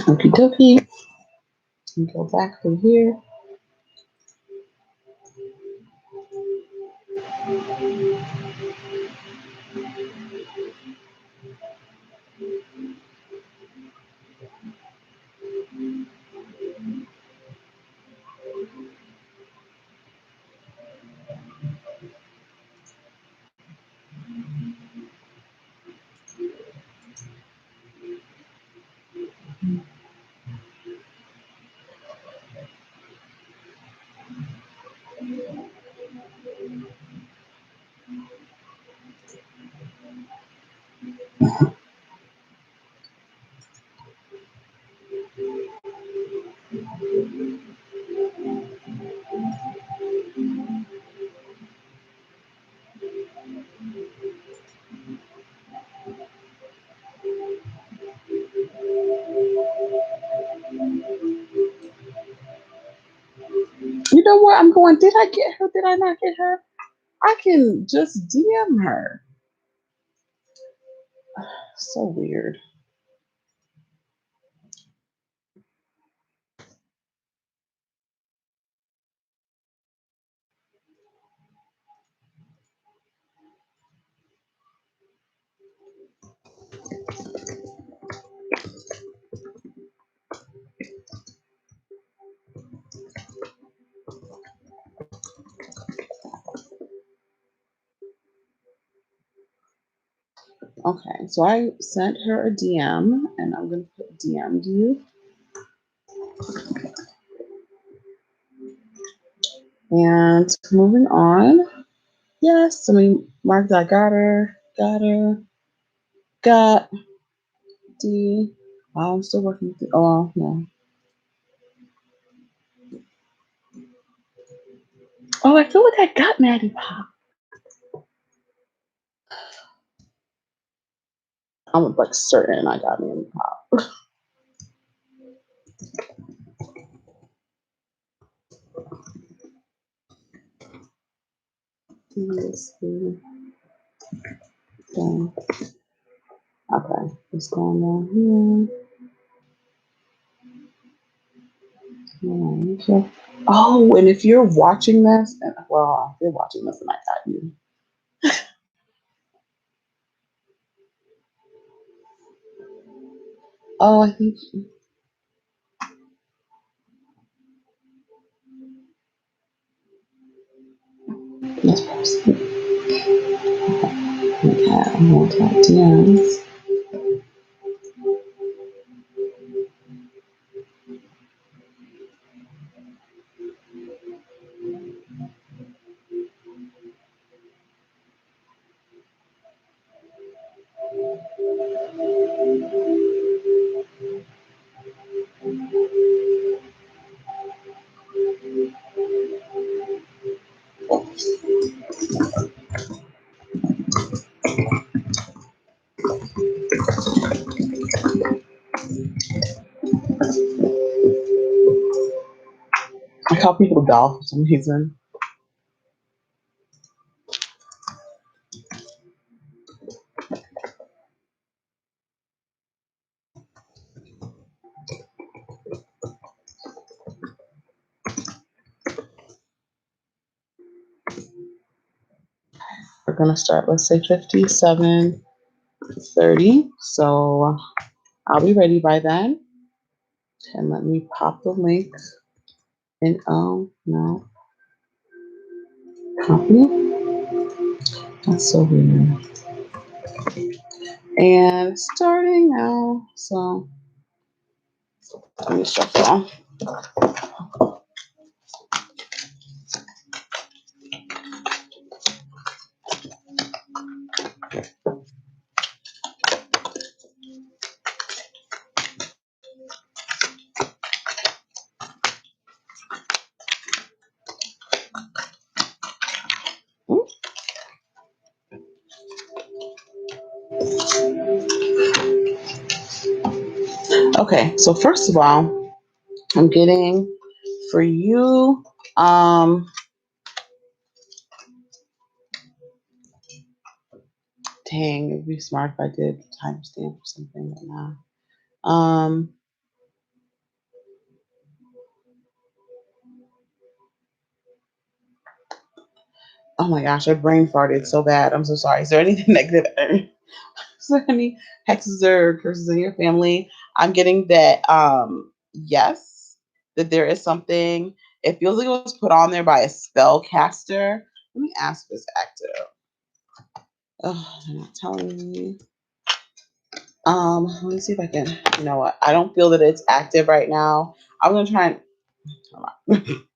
Okie dokie. Go back from here. You know what? I'm going, did I get her? Did I not get her? I can just DM her. So weird. Okay, so I sent her a DM and I'm going to put DM'd you. And moving on. Yes, I mean, mark that. Got her. Got her. Got D. Oh, I'm still working with the. Oh, no. Oh, I feel like I got Maddie Pop. I'm like certain I got Maddie Pop. Let's see. Okay, what's going on here? Oh, and if you're watching this, well, if you're watching this, and I got you. Oh, I think this person. Okay, I'm going to DMs. I call people doll for some reason. We're gonna start, let's say 57:30. So I'll be ready by then. And let me pop the link. And oh no. Copy. That's so weird. And starting now. So let me shuffle. Okay, so first of all, I'm getting for you, dang, it'd be smart if I did timestamp or something right now. Oh my gosh, I brain farted so bad. I'm so sorry. Is there anything negative? Is there any hexes or curses in your family? I'm getting that yes, that there is something. It feels like it was put on there by a spellcaster. Let me ask this active. Oh, they're not telling me. Let me see if I can. You know what? I don't feel that it's active right now. I'm gonna try and. Hold on.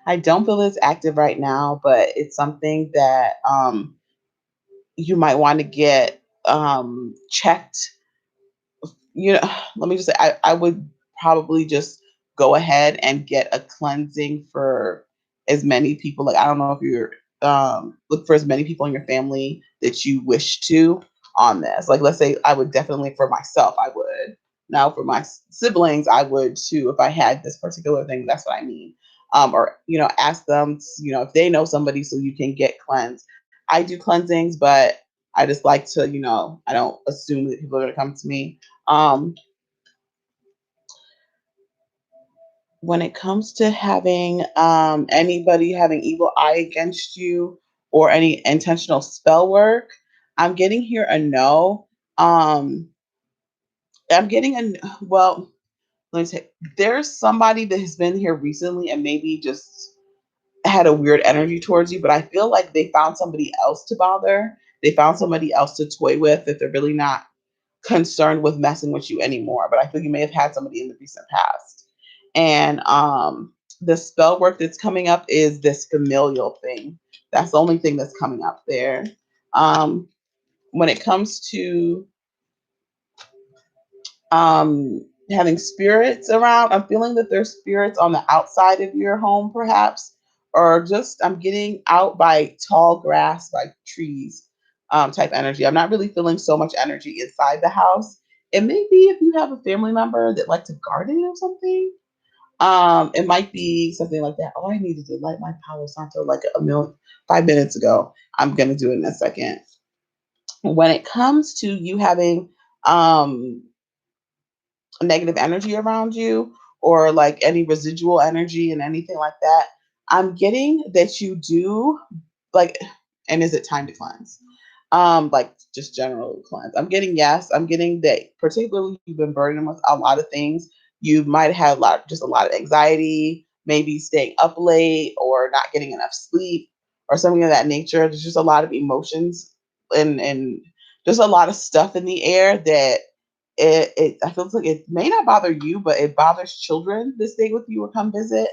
I don't feel it's active right now, but it's something that you might want to get checked. You know, let me just say, I would probably just go ahead and get a cleansing for as many people. Like, I don't know if you're look for as many people in your family that you wish to on this. Like, let's say I would definitely, for myself, I would. Now for my siblings, I would too if I had this particular thing. That's what I mean. Or ask them, if they know somebody so you can get cleansed. I do cleansings, but I just like to, I don't assume that people are going to come to me. When it comes to having anybody having evil eye against you or any intentional spell work, I'm getting here a no. I'm getting well, let me say, there's somebody that has been here recently and maybe just had a weird energy towards you, but I feel like they found somebody else to bother. They found somebody else to toy with that they're really not concerned with messing with you anymore. But I feel you may have had somebody in the recent past. And the spell work that's coming up is this familial thing. That's the only thing that's coming up there. When it comes to having spirits around, I'm feeling that there's spirits on the outside of your home, perhaps, or just I'm getting out by tall grass, by trees type energy. I'm not really feeling so much energy inside the house. It may be if you have a family member that likes to garden or something. It might be something like that. Oh, I needed to light my Palo Santo like 5 minutes ago. I'm gonna do it in a second. When it comes to you having negative energy around you or like any residual energy and anything like that, I'm getting that you do like, and is it time to cleanse? Like just general cleanse. I'm getting yes. I'm getting that particularly you've been burdened with a lot of things. You might have just a lot of anxiety, maybe staying up late or not getting enough sleep or something of that nature. There's just a lot of emotions and just a lot of stuff in the air that it I feel like it may not bother you, but it bothers children that stay with you or come visit.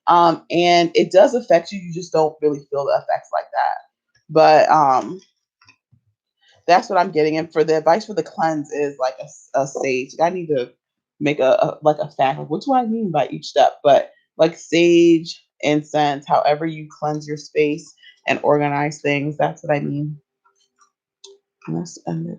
And it does affect you. You just don't really feel the effects like that. But that's what I'm getting. And for the advice for the cleanse is like a sage. I need to make like a fact. Like, what do I mean by each step? But like sage, incense, however you cleanse your space and organize things. That's what I mean. Let's end it.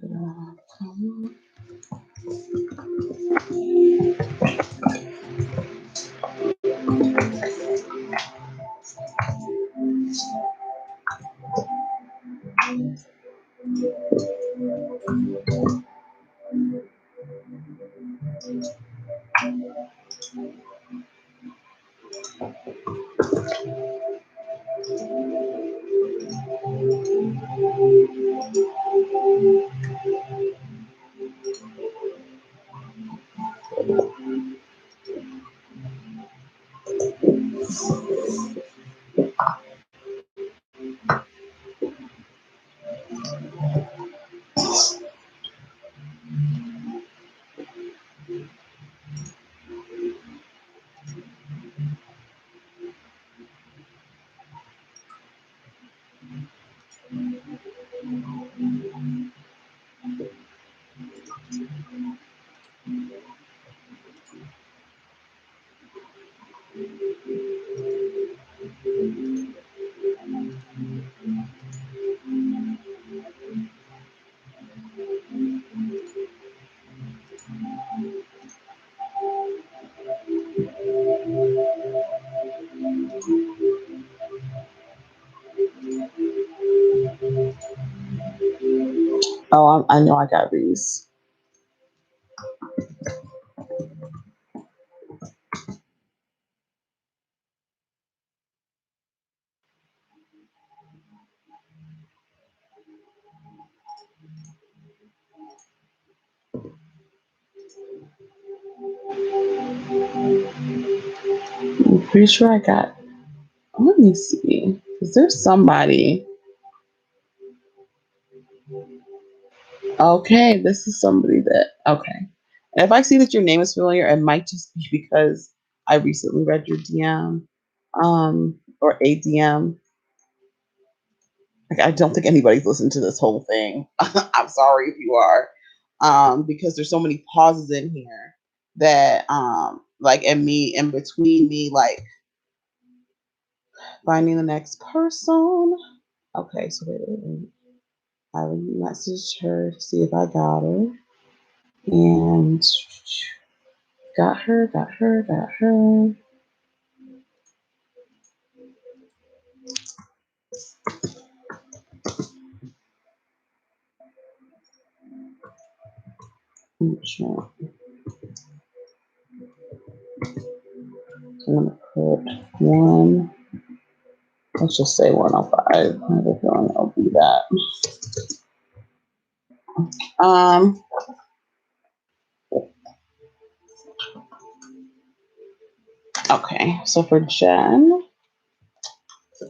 Oh, I know I got these. I'm pretty sure I got. Let me see. Is there somebody? Okay, this is somebody that. Okay. And if I see that your name is familiar, it might just be because I recently read your DM, or a DM. Like, I don't think anybody's listened to this whole thing. I'm sorry if you are, because there's so many pauses in here that, like, in between me, like finding the next person. Okay, so wait. I messaged her to see if I got her. And got her. Sure. So I'm gonna put one. Let's just say 105. I have a feeling I'll do that. Okay, so for Jen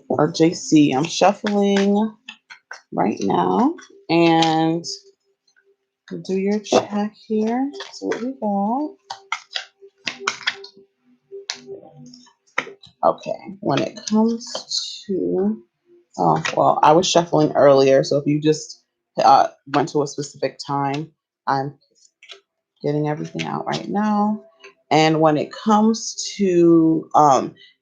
or JC, I'm shuffling right now and do your check here. So what we got. Okay, when it comes to, oh, well, I was shuffling earlier, so if you just went to a specific time, I'm getting everything out right now. And when it comes to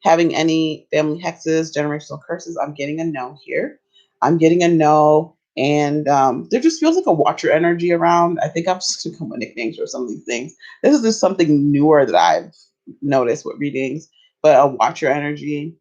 having any family hexes, generational curses, I'm getting a no here. I'm getting a no. And there just feels like a watcher energy around. I think I'm just going to come with nicknames for some of these things. This is just something newer that I've noticed with readings, but a watcher energy.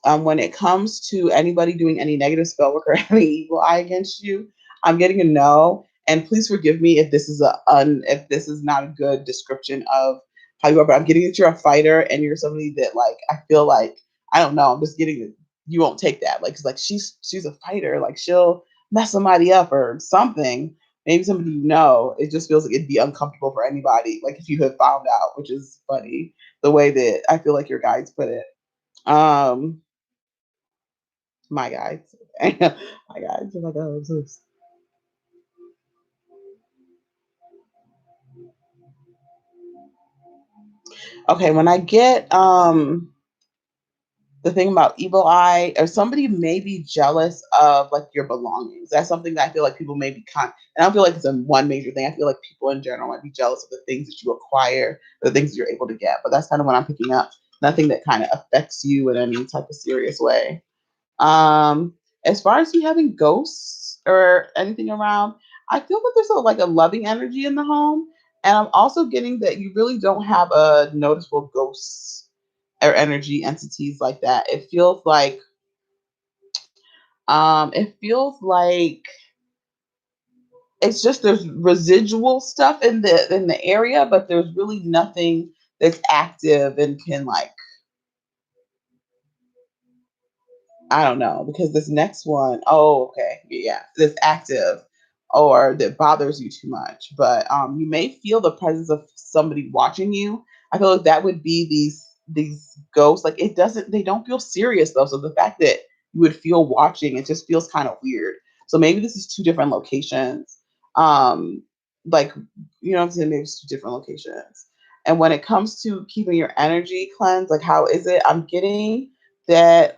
When it comes to anybody doing any negative spell work or any evil eye against you, I'm getting a no. And please forgive me if this is if this is not a good description of how you are. But I'm getting that you're a fighter and you're somebody that, like, I feel like, I don't know. I'm just getting that you won't take that. Like, 'cause, like, she's a fighter. Like, she'll mess somebody up or something. Maybe somebody you know. It just feels like it'd be uncomfortable for anybody. Like, if you had found out, which is funny the way that I feel like your guides put it. Um, my guides. My guides are like, oh, this. Okay, when I get the thing about evil eye, or somebody may be jealous of like your belongings. That's something that I feel like people may be and I don't feel like it's a one major thing. I feel like people in general might be jealous of the things that you acquire, the things that you're able to get. But that's kind of what I'm picking up. Nothing that kind of affects you in any type of serious way. Um, as far as you having ghosts or anything around, I feel that there's like a loving energy in the home. And I'm also getting that you really don't have a noticeable ghosts or energy entities like that. It feels like it's just there's residual stuff in the area, but there's really nothing that's active and can, like, I don't know, because this next one, oh, okay, yeah, that's active or that bothers you too much. But you may feel the presence of somebody watching you. I feel like that would be these ghosts. Like, they don't feel serious though. So the fact that you would feel watching, it just feels kind of weird. So maybe this is two different locations. Um, like, you know what I'm saying? Maybe it's two different locations. And when it comes to keeping your energy cleansed, like, how is it? I'm getting that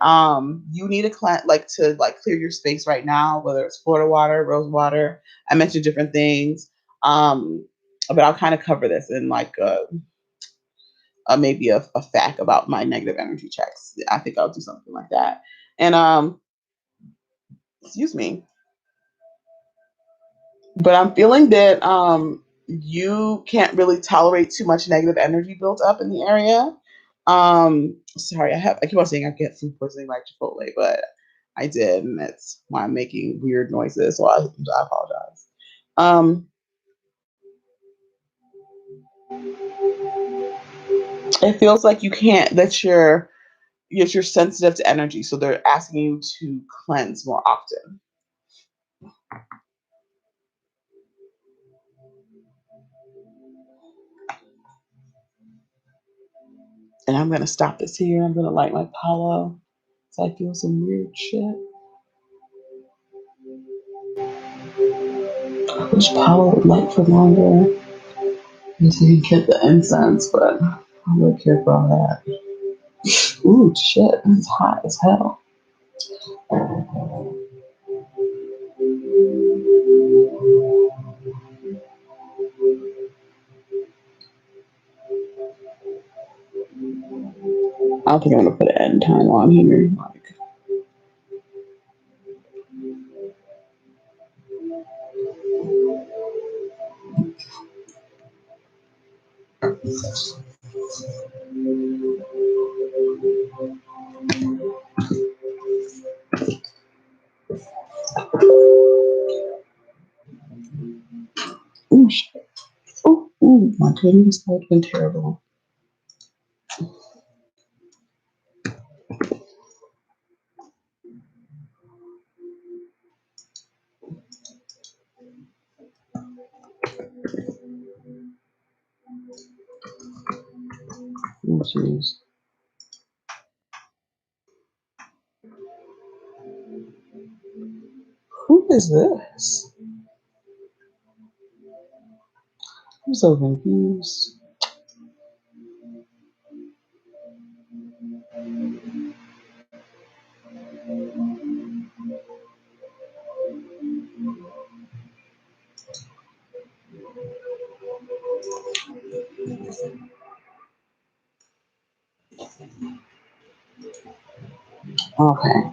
you need a like to like clear your space right now, whether it's Florida water, rose water. I mentioned different things, but I'll kind of cover this in like maybe a fact about my negative energy checks. I think I'll do something like that. And excuse me, but I'm feeling that you can't really tolerate too much negative energy built up in the area. Sorry, I keep on saying I get food poisoning like Chipotle, but I did, and that's why I'm making weird noises. So I apologize. Um, it feels like you can't you're sensitive to energy, so they're asking you to cleanse more often. And I'm gonna stop this here. I'm gonna light my Palo, so I feel some weird shit. I wish Palo would light for longer. So you get the incense, but I'm really care for all that. Ooh, shit, it's hot as hell. I don't think I'm gonna put an end time on here. Like, ooh, shit. Ooh, my goodness, that's been terrible. Oh, jeez. Who is this? I'm so confused. Okay.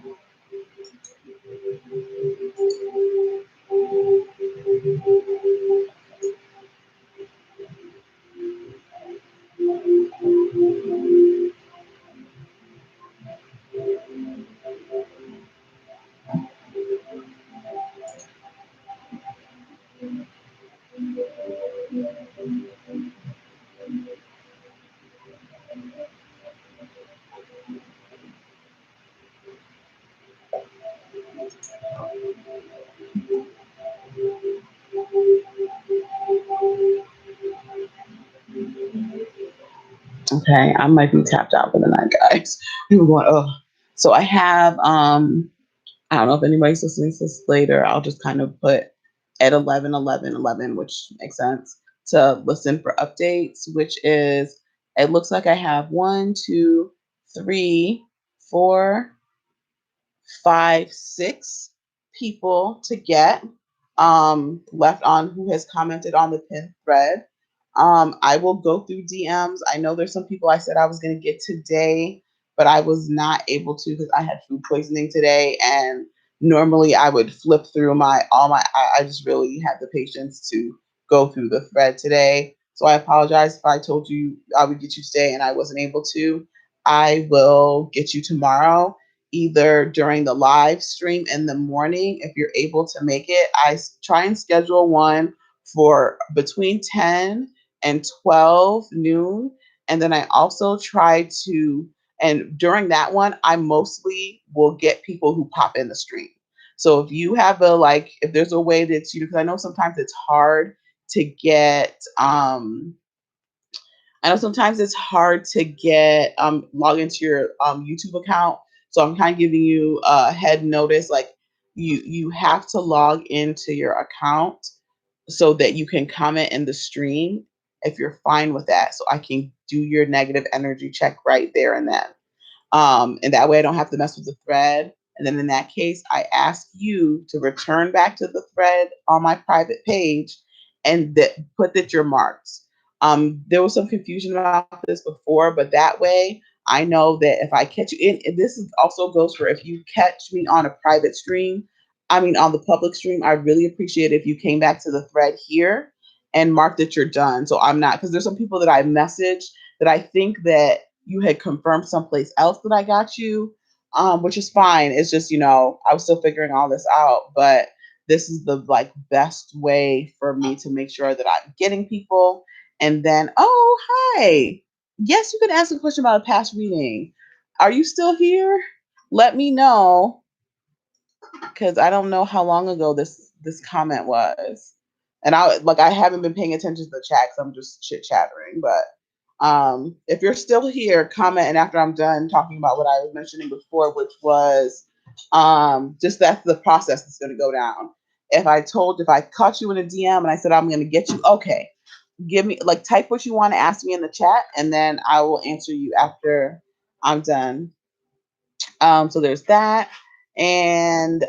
Okay, I might be tapped out for the night, guys. I'm going, oh. So I have I don't know if anybody's listening to this later. I'll just kind of put at 11, 11, 11, which makes sense, to listen for updates, which is, it looks like I have 1, 2, 3, 4, 5, 6 people to get left on who has commented on the pin thread. I will go through DMs. I know there's some people I said I was going to get today, but I was not able to because I had food poisoning today, and normally I would flip through I just really had the patience to go through the thread today. So I apologize if I told you I would get you today and I wasn't able to. I will get you tomorrow, either during the live stream in the morning if you're able to make it. I try and schedule one for between 10 and 12 noon. And then I also try to, and during that one, I mostly will get people who pop in the stream. So if you have if there's a way that because I know sometimes it's hard to get, I know sometimes it's hard to get log into your YouTube account. So I'm kind of giving you a head notice, like you have to log into your account so that you can comment in the stream if you're fine with that. So I can do your negative energy check right there and then. And that way I don't have to mess with the thread. And then in that case, I ask you to return back to the thread on my private page and put that you're marked. There was some confusion about this before, but that way I know that if I catch you in, and this is also goes for if you catch me on a private stream, on the public stream, I really appreciate if you came back to the thread here and marked that you're done. So I'm not, because there's some people that I messaged that I think that you had confirmed someplace else that I got you, which is fine. It's just, I was still figuring all this out, but this is the best way for me to make sure that I'm getting people. And then, oh, hi. Yes, you can ask a question about a past reading. Are you still here? Let me know, because I don't know how long ago this comment was. And I haven't been paying attention to the chat because I'm just chit chattering, but if you're still here, comment, and after I'm done talking about what I was mentioning before, which was just that's the process that's going to go down. If I caught you in a DM and I said I'm going to get you, okay, give me type what you want to ask me in the chat, and then I will answer you after I'm done. So there's that. And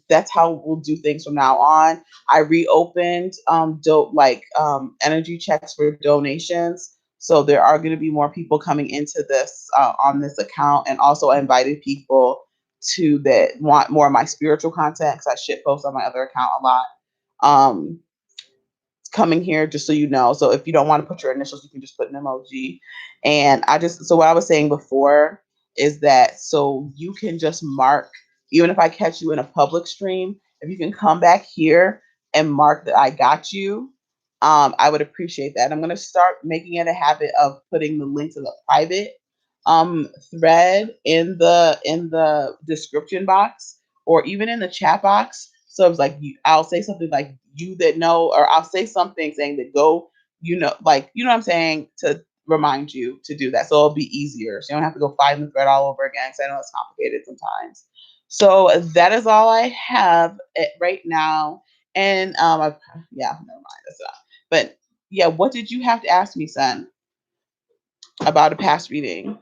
that's how we'll do things from now on. I reopened energy checks for donations. So there are going to be more people coming into this on this account. And also I invited people that want more of my spiritual content, because I shit post on my other account a lot. Coming here, just so you know. So if you don't want to put your initials, you can just put an emoji. And so what I was saying before is that so you can just mark, even if I catch you in a public stream, if you can come back here and mark that I got you, I would appreciate that. I'm going to start making it a habit of putting the link to the private thread in the description box, or even in the chat box. So it's I'll say something like you that know, or I'll say something saying that go, what I'm saying, to remind you to do that. So it'll be easier. So you don't have to go find the thread all over again, because I know it's complicated sometimes. So that is all I have right now. And never mind. That's enough. But yeah, what did you have to ask me, son, about a past reading?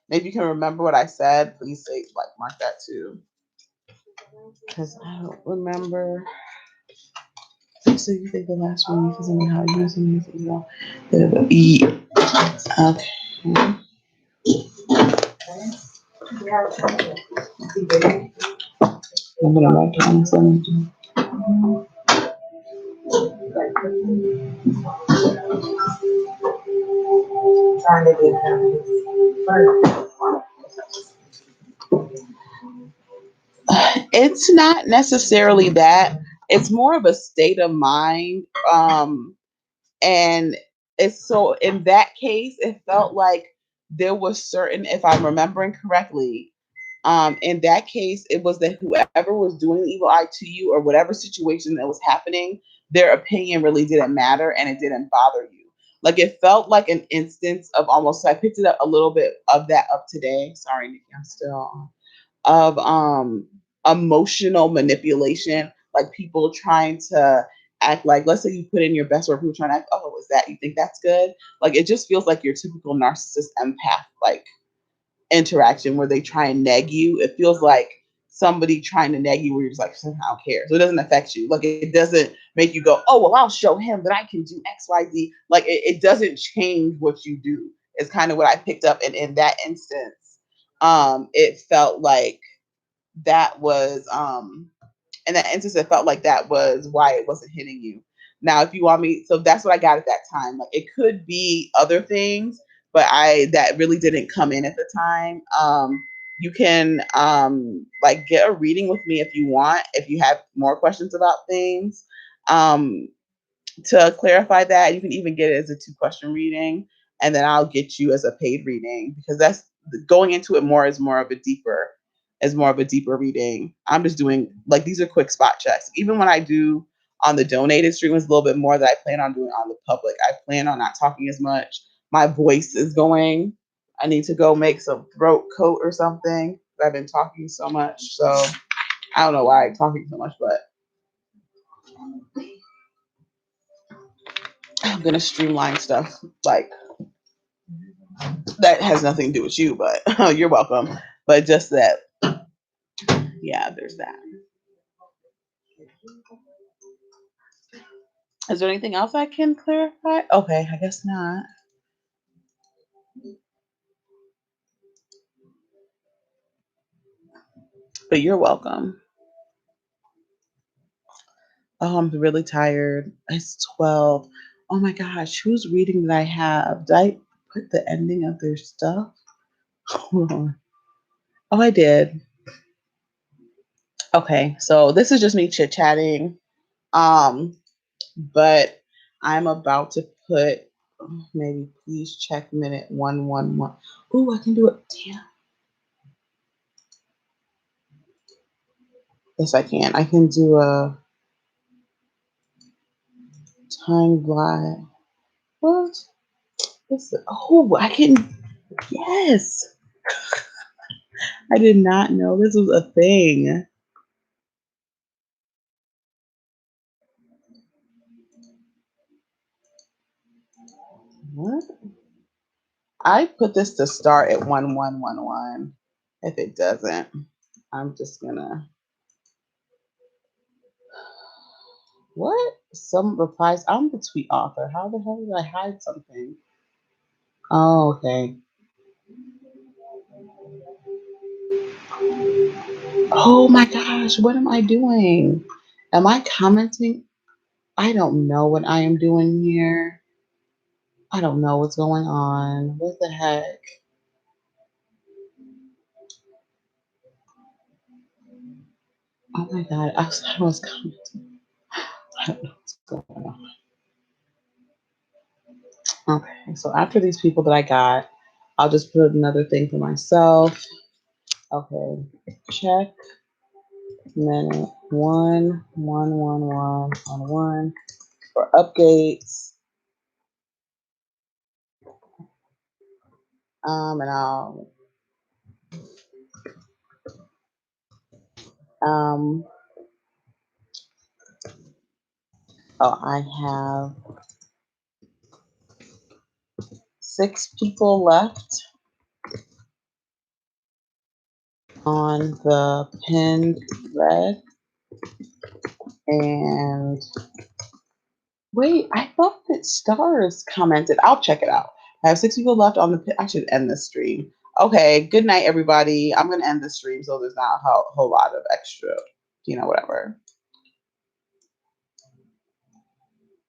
Maybe you can remember what I said. Please say, mark that too, because I don't remember. So you think the last one is in how you using this as well? Okay. I'm gonna write down something. It's not necessarily that. It's more of a state of mind. And it's so in that case, it felt like there was certain, if I'm remembering correctly, in that case, it was that whoever was doing the evil eye to you or whatever situation that was happening, their opinion really didn't matter and it didn't bother you. Like it felt like an instance of almost, I picked it up a little bit of that up today. Sorry, Nikki, I'm still of emotional manipulation, like people trying to act like, let's say you put in your best work, people trying to act, oh, is that, you think that's good? Like it just feels like your typical narcissist empath, like interaction where they try and neg you. It feels like somebody trying to neg you where you're just like, I don't care. So it doesn't affect you. Like it doesn't make you go, oh, well, I'll show him that I can do X, Y, Z. Like it doesn't change what you do. It's kind of what I picked up. And in that instance, it felt like that was in that instance, it felt like that was why it wasn't hitting you. Now, if you want me, so that's what I got at that time. Like it could be other things, but that really didn't come in at the time. You can like get a reading with me if you want, if you have more questions about things. To clarify that, you can even get it as a 2-question reading, and then I'll get you as a paid reading because that's going into it more is more of a deeper reading. I'm just doing like these are quick spot checks. Even when I do on the donated stream, is a little bit more that I plan on doing on the public. I plan on not talking as much. My voice is going. I need to go make some throat coat or something. I've been talking so much, so I don't know why I'm talking so much, but I'm gonna streamline stuff like that has nothing to do with you, but you're welcome. But just that, yeah, there's that. Is there anything else I can clarify? Okay, I guess not. But you're welcome. Oh, I'm really tired. It's 12. Oh my gosh, whose reading did I have? Did I put the ending of their stuff? Hold on. Oh, I did. Okay, so this is just me chit chatting. But I'm about to put maybe please check minute 111. Oh, I can do it. Damn. Yes, I can. I can do a time blind. What? Oh, I can. Yes. I did not know this was a thing. What? I put this to start at 1111. If it doesn't, I'm just gonna. What? Some replies. I'm the tweet author. How the hell did I hide something? Oh, okay. Oh my gosh, what am I doing? Am I commenting? I don't know what I am doing here. I don't know what's going on. What the heck? Oh my god, I was commenting. I don't know what's going on. Okay, so after these people that I got, I'll just put another thing for myself. Okay, check minute 11111 for updates. And um I have 6 people left on the pinned thread, and Wait, I thought that stars commented. I'll check it out. I have 6 people left on the. I should end this stream. Okay. Good night, everybody. I'm gonna end the stream so there's not a whole lot of extra, whatever.